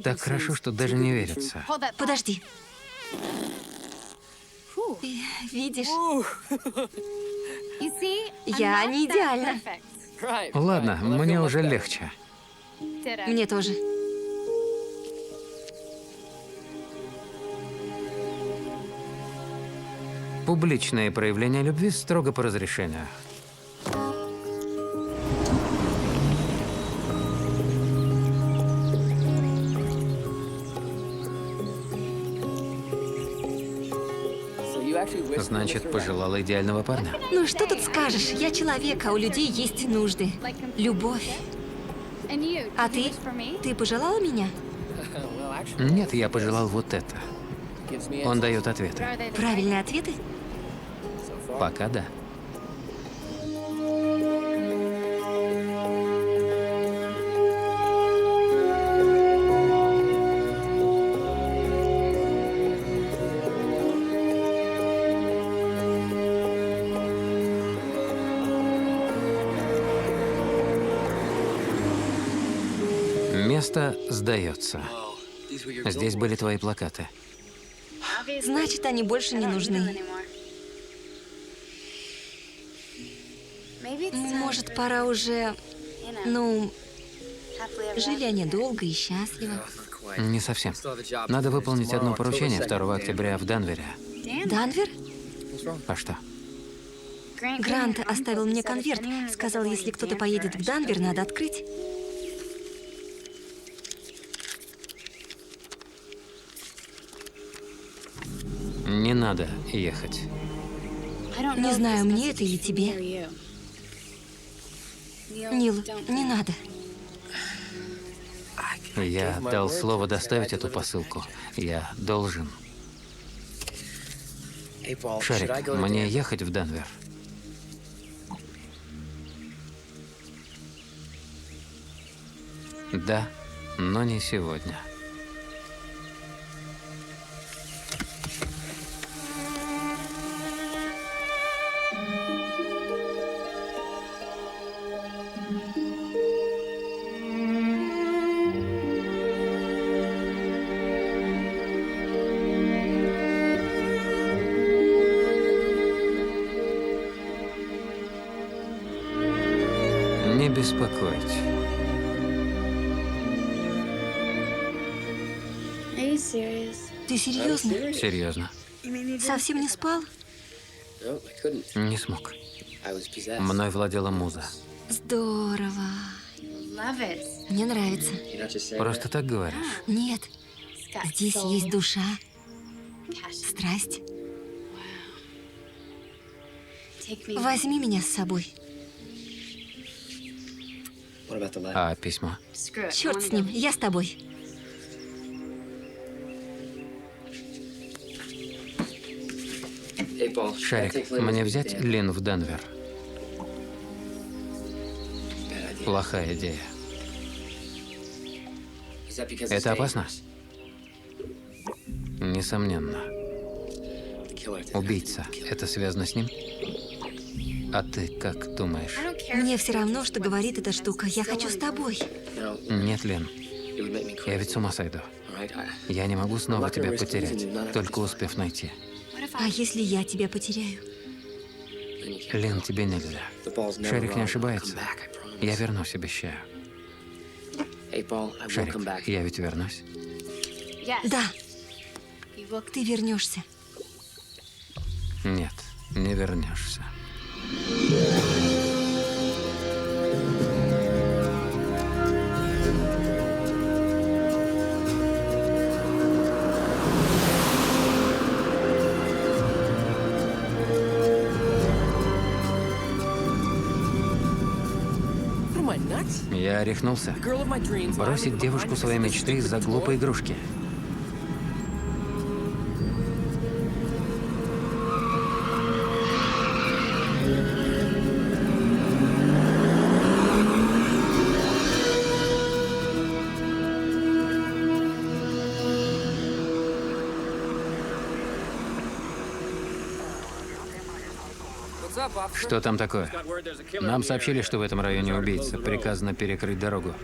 так хорошо, что даже не верится. Подожди. Ты видишь, я не идеальна. Ладно, мне уже легче. Мне тоже. Публичные проявления любви строго по разрешению. Значит, пожелала идеального парня. Ну что тут скажешь? Я человек, а у людей есть нужды. Любовь. А ты? Ты пожелала меня? Нет, я пожелал вот это. Он дает ответы. Правильные ответы? Пока да. Место сдается. Здесь были твои плакаты. Значит, они больше не нужны. Может, пора уже... Ну, жили они долго и счастливо. Не совсем. Надо выполнить одно поручение 2 октября в Данвере. Данвер? А что? Грант оставил мне конверт. Сказал, если кто-то поедет в Данвер, надо открыть. Не надо ехать. Не знаю, мне это или тебе. Нил, не надо. Я дал слово доставить эту посылку. Я должен. Шарик, мне ехать в Денвер? Да, но не сегодня. Не беспокоить. Ты серьезно? Серьезно. Совсем не спал? Не смог. Мной владела муза. Здорово. Мне нравится. Просто так говоришь? Нет, здесь есть душа, страсть. Возьми меня с собой. А письмо? Черт с ним, я с тобой. Шарик, мне взять Лин в Денвер? Плохая идея. Это опасно? Несомненно. Убийца. Это связано с ним? А ты как думаешь? Мне все равно, что говорит эта штука. Я хочу с тобой. Нет, Лин. Я ведь с ума сойду. Я не могу снова тебя потерять, только успев найти. А если я тебя потеряю? Лин, тебе нельзя. Шарик не ошибается. Я вернусь, обещаю. Шарик, я ведь вернусь. Да. Ты вернешься. Нет, не вернешься. Я рехнулся. Бросить девушку своей мечты из-за глупой игрушки. Что там такое? Нам сообщили, что в этом районе убийца. Приказано перекрыть дорогу.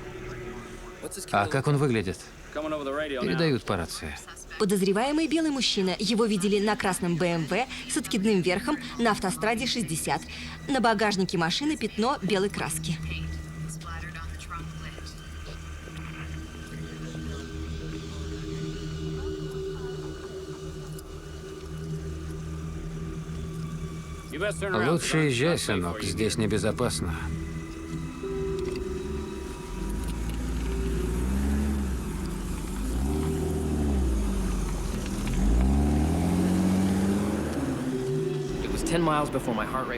А как он выглядит? Передают по рации. Подозреваемый белый мужчина. Его видели на красном БМВ с откидным верхом на автостраде 60. На багажнике машины пятно белой краски. Лучше езжай, сынок, здесь небезопасно.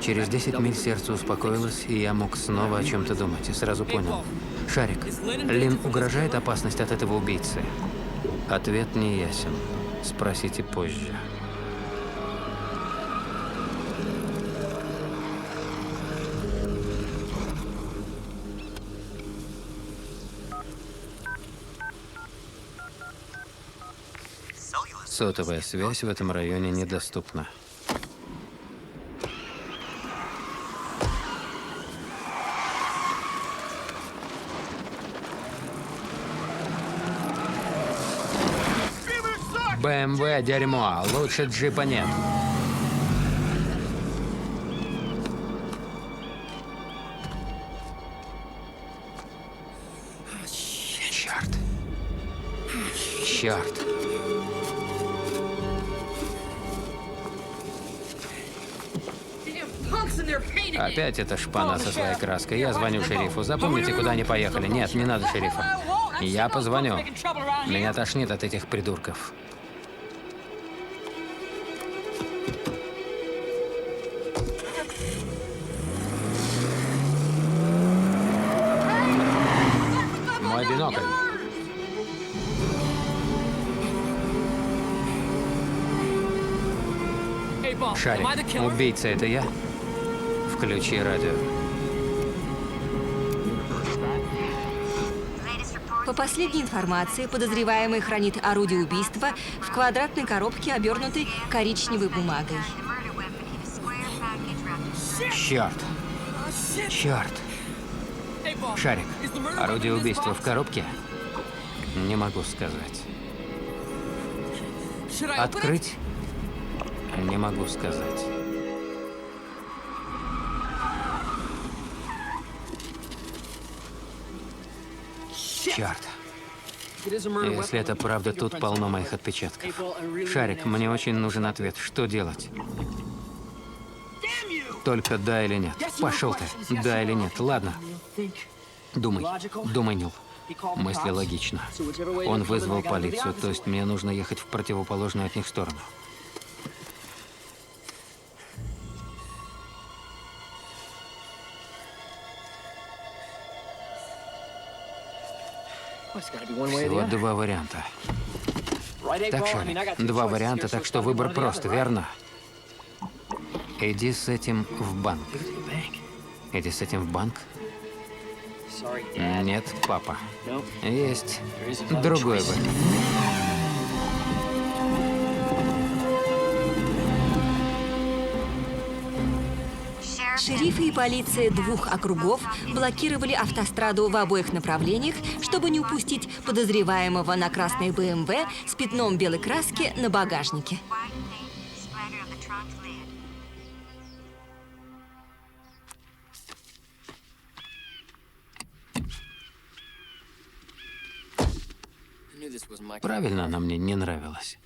Через 10 миль сердце успокоилось, и я мог снова о чем-то думать, и сразу понял. Шарик, Лин угрожает опасность от этого убийцы? Ответ не ясен. Спросите позже. Сотовая связь в этом районе недоступна. БМВ дерьмо, лучше джипа нет. Черт. Черт. Опять эта шпана со своей краской. Я звоню шерифу. Запомните, куда они поехали. Нет, не надо шерифа. Я позвоню. Меня тошнит от этих придурков. Мой бинокль. Шарик, убийца это я? Включи радио. По последней информации, подозреваемый хранит орудие убийства в квадратной коробке, обернутой коричневой бумагой. Черт. Черт. Шарик, орудие убийства в коробке? Не могу сказать. Открыть? Не могу сказать. Черт. Если это правда, тут полно моих отпечатков. Шарик, мне очень нужен ответ. Что делать? Только да или нет. Пошел ты. Да или нет. Ладно. Думай. Думай, Нил. Мысли логично. Он вызвал полицию, то есть мне нужно ехать в противоположную от них сторону. Всего два варианта. Так, Шарик, два варианта, так что выбор прост, верно? Иди с этим в банк. Иди с этим в банк? Нет, папа. Есть другой вариант. Шерифы и полиция двух округов блокировали автостраду в обоих направлениях, чтобы не упустить подозреваемого на красной БМВ с пятном белой краски на багажнике. Правильно, она мне не нравилась.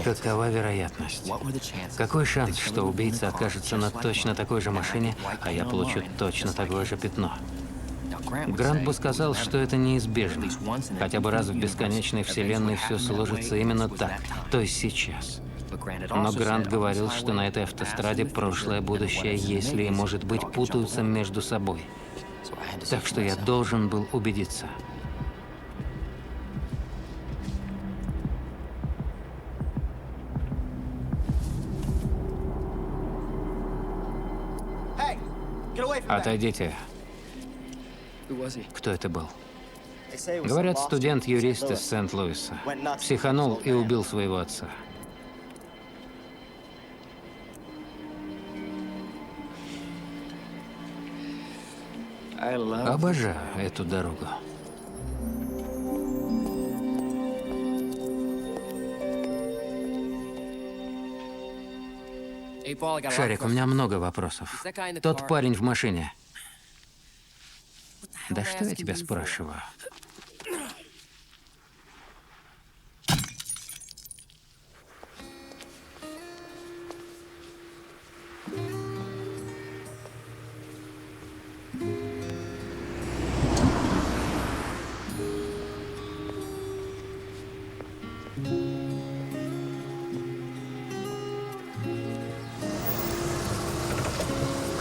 Какова вероятность? Какой шанс, что убийца окажется на точно такой же машине, а я получу точно такое же пятно? Грант бы сказал, что это неизбежно. Хотя бы раз в бесконечной вселенной все сложится именно так, то есть сейчас. Но Грант говорил, что на этой автостраде прошлое, будущее, если и, может быть, путаются между собой. Так что я должен был убедиться. Отойдите. Кто это был? Говорят, студент-юрист из Сент-Луиса. Психанул и убил своего отца. Обожаю эту дорогу. Шарик, у меня много вопросов. Тот парень в машине. Да что я тебя спрашиваю?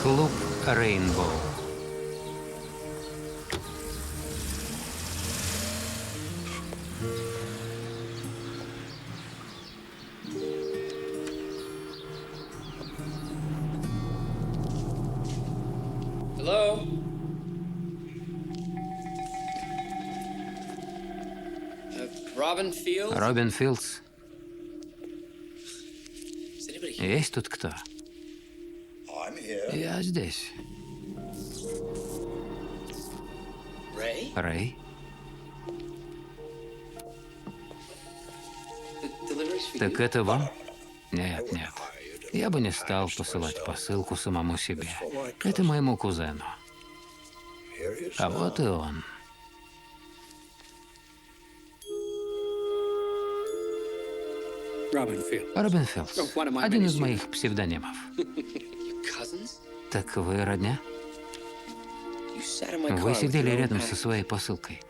Клуб Рейнбоу. Hello? Robin Field? Робин Филдс. Is anybody here? Есть тут кто? Я здесь. Ray? Рэй? The delivery's for Так you? это вам? Нет, нет. Я бы не стал посылать посылку самому себе. Это моему кузену. А вот и он. Robin Field. Робин Филдс. Один из моих псевдонимов. Cousins? Так вы родня? You sat in my car Вы with сидели your own рядом package. со своей посылкой.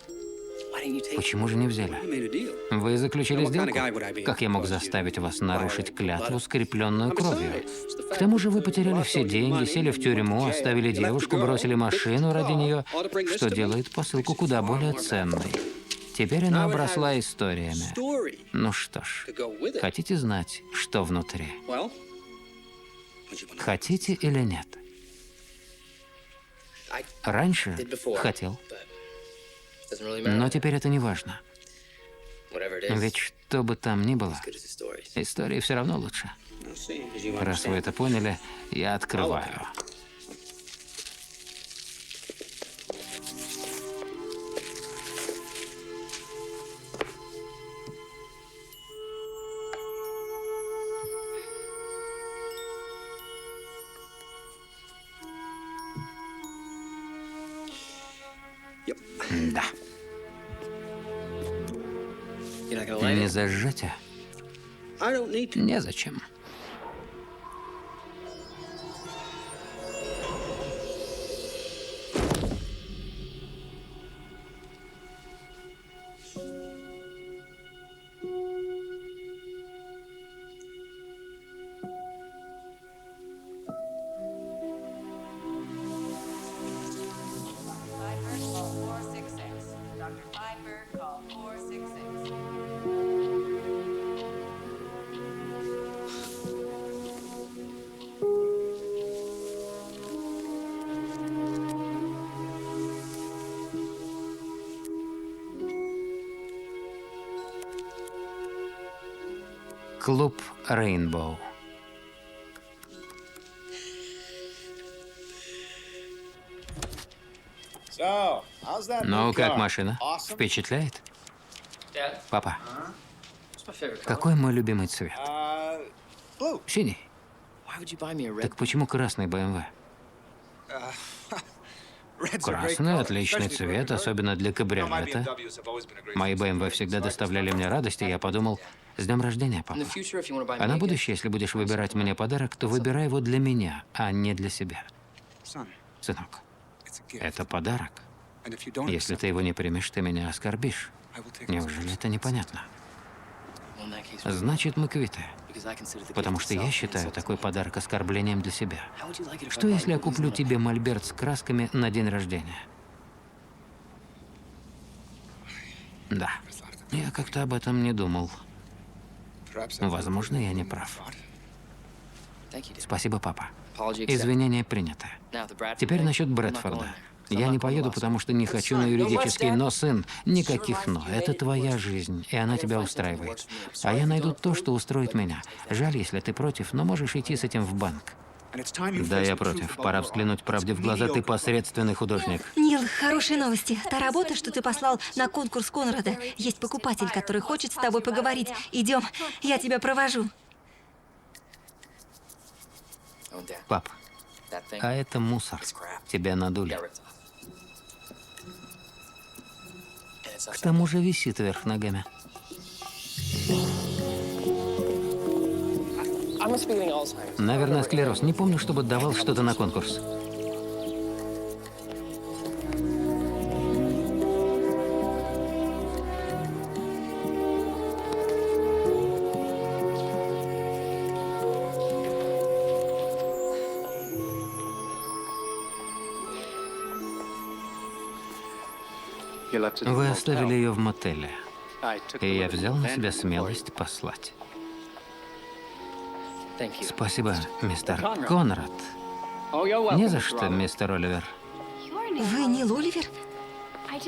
Why didn't you take it? Почему же не взяли? We made a deal. Вы заключили What kind of сделку. guy would I be? Как я мог заставить вас нарушить клятву, скрепленную I'm кровью? besides, it's the К fact тому же вы that потеряли you все lost all your деньги, money сели в and you тюрьму, went to jail. оставили You left the девушку, girl, бросили took the машину ради car, нее, all to bring this что to me. делает посылку Makes it куда far более more ценной. Теперь она Now it обросла has историями. Story Ну что ж, to go with it. хотите знать, что внутри? Well, would you wanna- Хотите или нет? I Раньше did before, хотел, but it doesn't really но matter. теперь это не важно. Whatever it is, Ведь что бы там ни было, as good as the stories. истории все равно лучше. I'll see, as you Раз вы understand. это поняли, я открываю. Yep. Да. You're not gonna light Не it? зажжете? I don't need to. Незачем. Feinberg, call 466. Dr. Feinberg, call 466. Клуб Рейнбоу. Ну, как машина? Впечатляет? Dad, Папа, what's my favorite color? какой мой любимый цвет? Синий. Why would you buy me a red? Так почему красный БМВ? Красный – отличный цвет, особенно для кабриолета. Мои БМВ всегда доставляли мне радость, и я подумал, С днем рожения, In папа. the future, if you want to buy me А на a gift, будущее, если будешь выбирать мне подарок, то выбирай его для меня, а не для себя. Сынок, это подарок. Если ты его не примешь, ты меня оскорбишь. Неужели это непонятно? well, in that case, Значит, мы квиты. because I consider the Потому gift что я itself считаю an insult такой to me. подарок оскорблением для себя. How would you like it if I Что bought если я you a куплю reason тебе мольберт с красками на день рождения? Да. Я как-то об этом не думал. Возможно, я не прав. Thank you, Dad. Спасибо, папа. Apology accepted. Извинения приняты. Now, the Bradford Теперь thing, насчет I'm not Брэдфорда. going there. I'm Я not не going to поеду, law потому school. что не хочу на юридический, но, сын, никаких «но». Это твоя works. жизнь, и она тебя устраивает. А Sorry я if you найду don't то, approve, что устроит but меня. Жаль, если ты против, но можешь идти с этим в банк. Да, я против. Пора взглянуть правде в глаза. Ты посредственный художник. Нил, хорошие новости. Та работа, что ты послал на конкурс Конрада, есть покупатель, который хочет с тобой поговорить. Идем, я тебя провожу. Oh, Dad, Пап, that thing, а это мусор. Тебя надули. get rid of. And it's К upside тому же висит вверх ногами. I must be getting Alzheimer's. Наверное, склероз. Не помню, чтобы давал что-то на конкурс. Вы оставили ее в мотеле, и я взял на себя смелость послать. Thank you. Спасибо, мистер Конрад. Не за что, мистер Оливер. Вы Нил Оливер?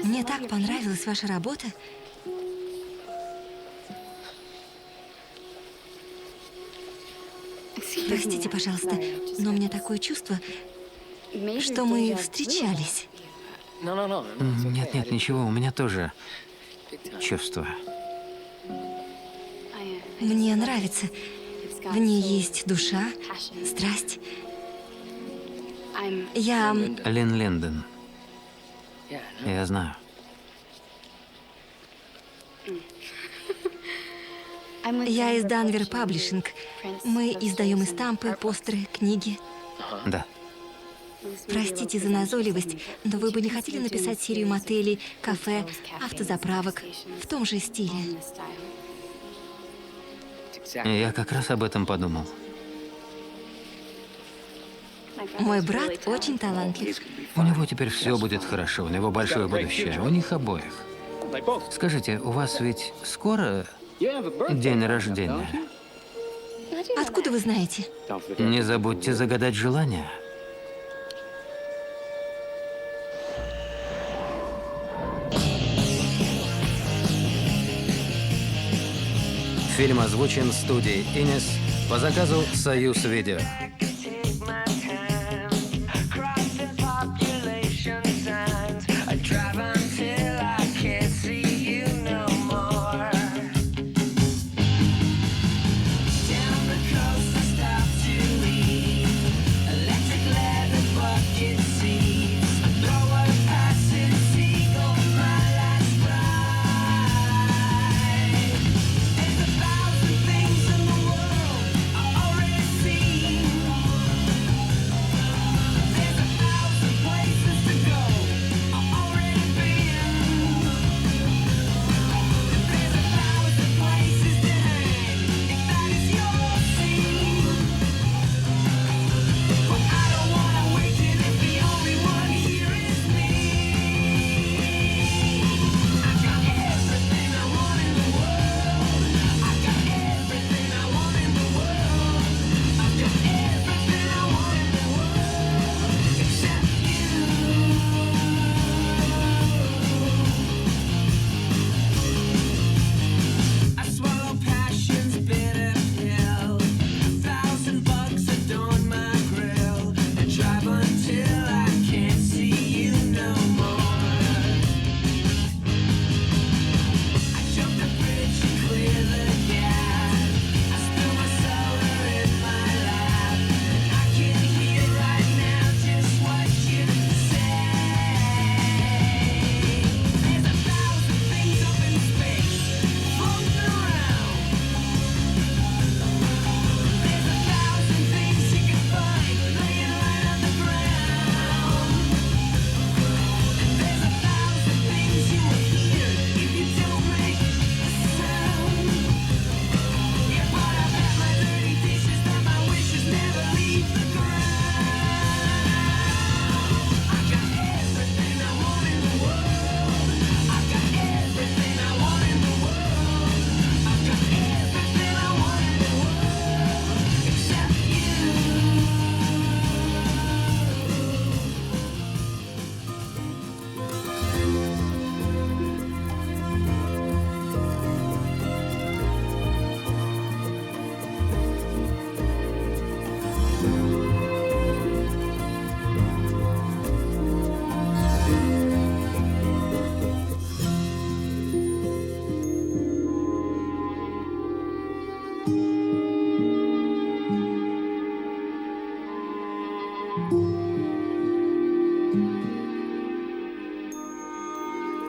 Мне так понравилась ваша работа. Простите, пожалуйста, но у меня такое чувство, что мы встречались. No, no, no. no, it's okay. Нет, ничего, у меня тоже Big time. чувство. Мне нравится. В ней есть душа, страсть. Я... Лин Линден, Yeah, no. я знаю. Я из Данвер Паблишинг. Мы издаем эстампы, постеры, книги. Да. Простите за назойливость, но вы бы не хотели написать серию мотелей, кафе, автозаправок в том же стиле? Я как раз об этом подумал. Мой брат очень талантлив. У него теперь все будет хорошо, у него большое будущее, у них обоих. Скажите, у вас ведь скоро день рождения? Откуда вы знаете? Не забудьте загадать желание. Фильм озвучен студией «Инес» по заказу «Союз Видео».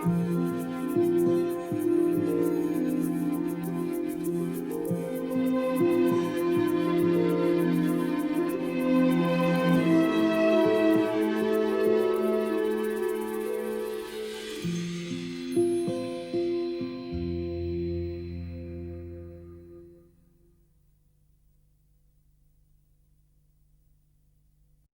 Thank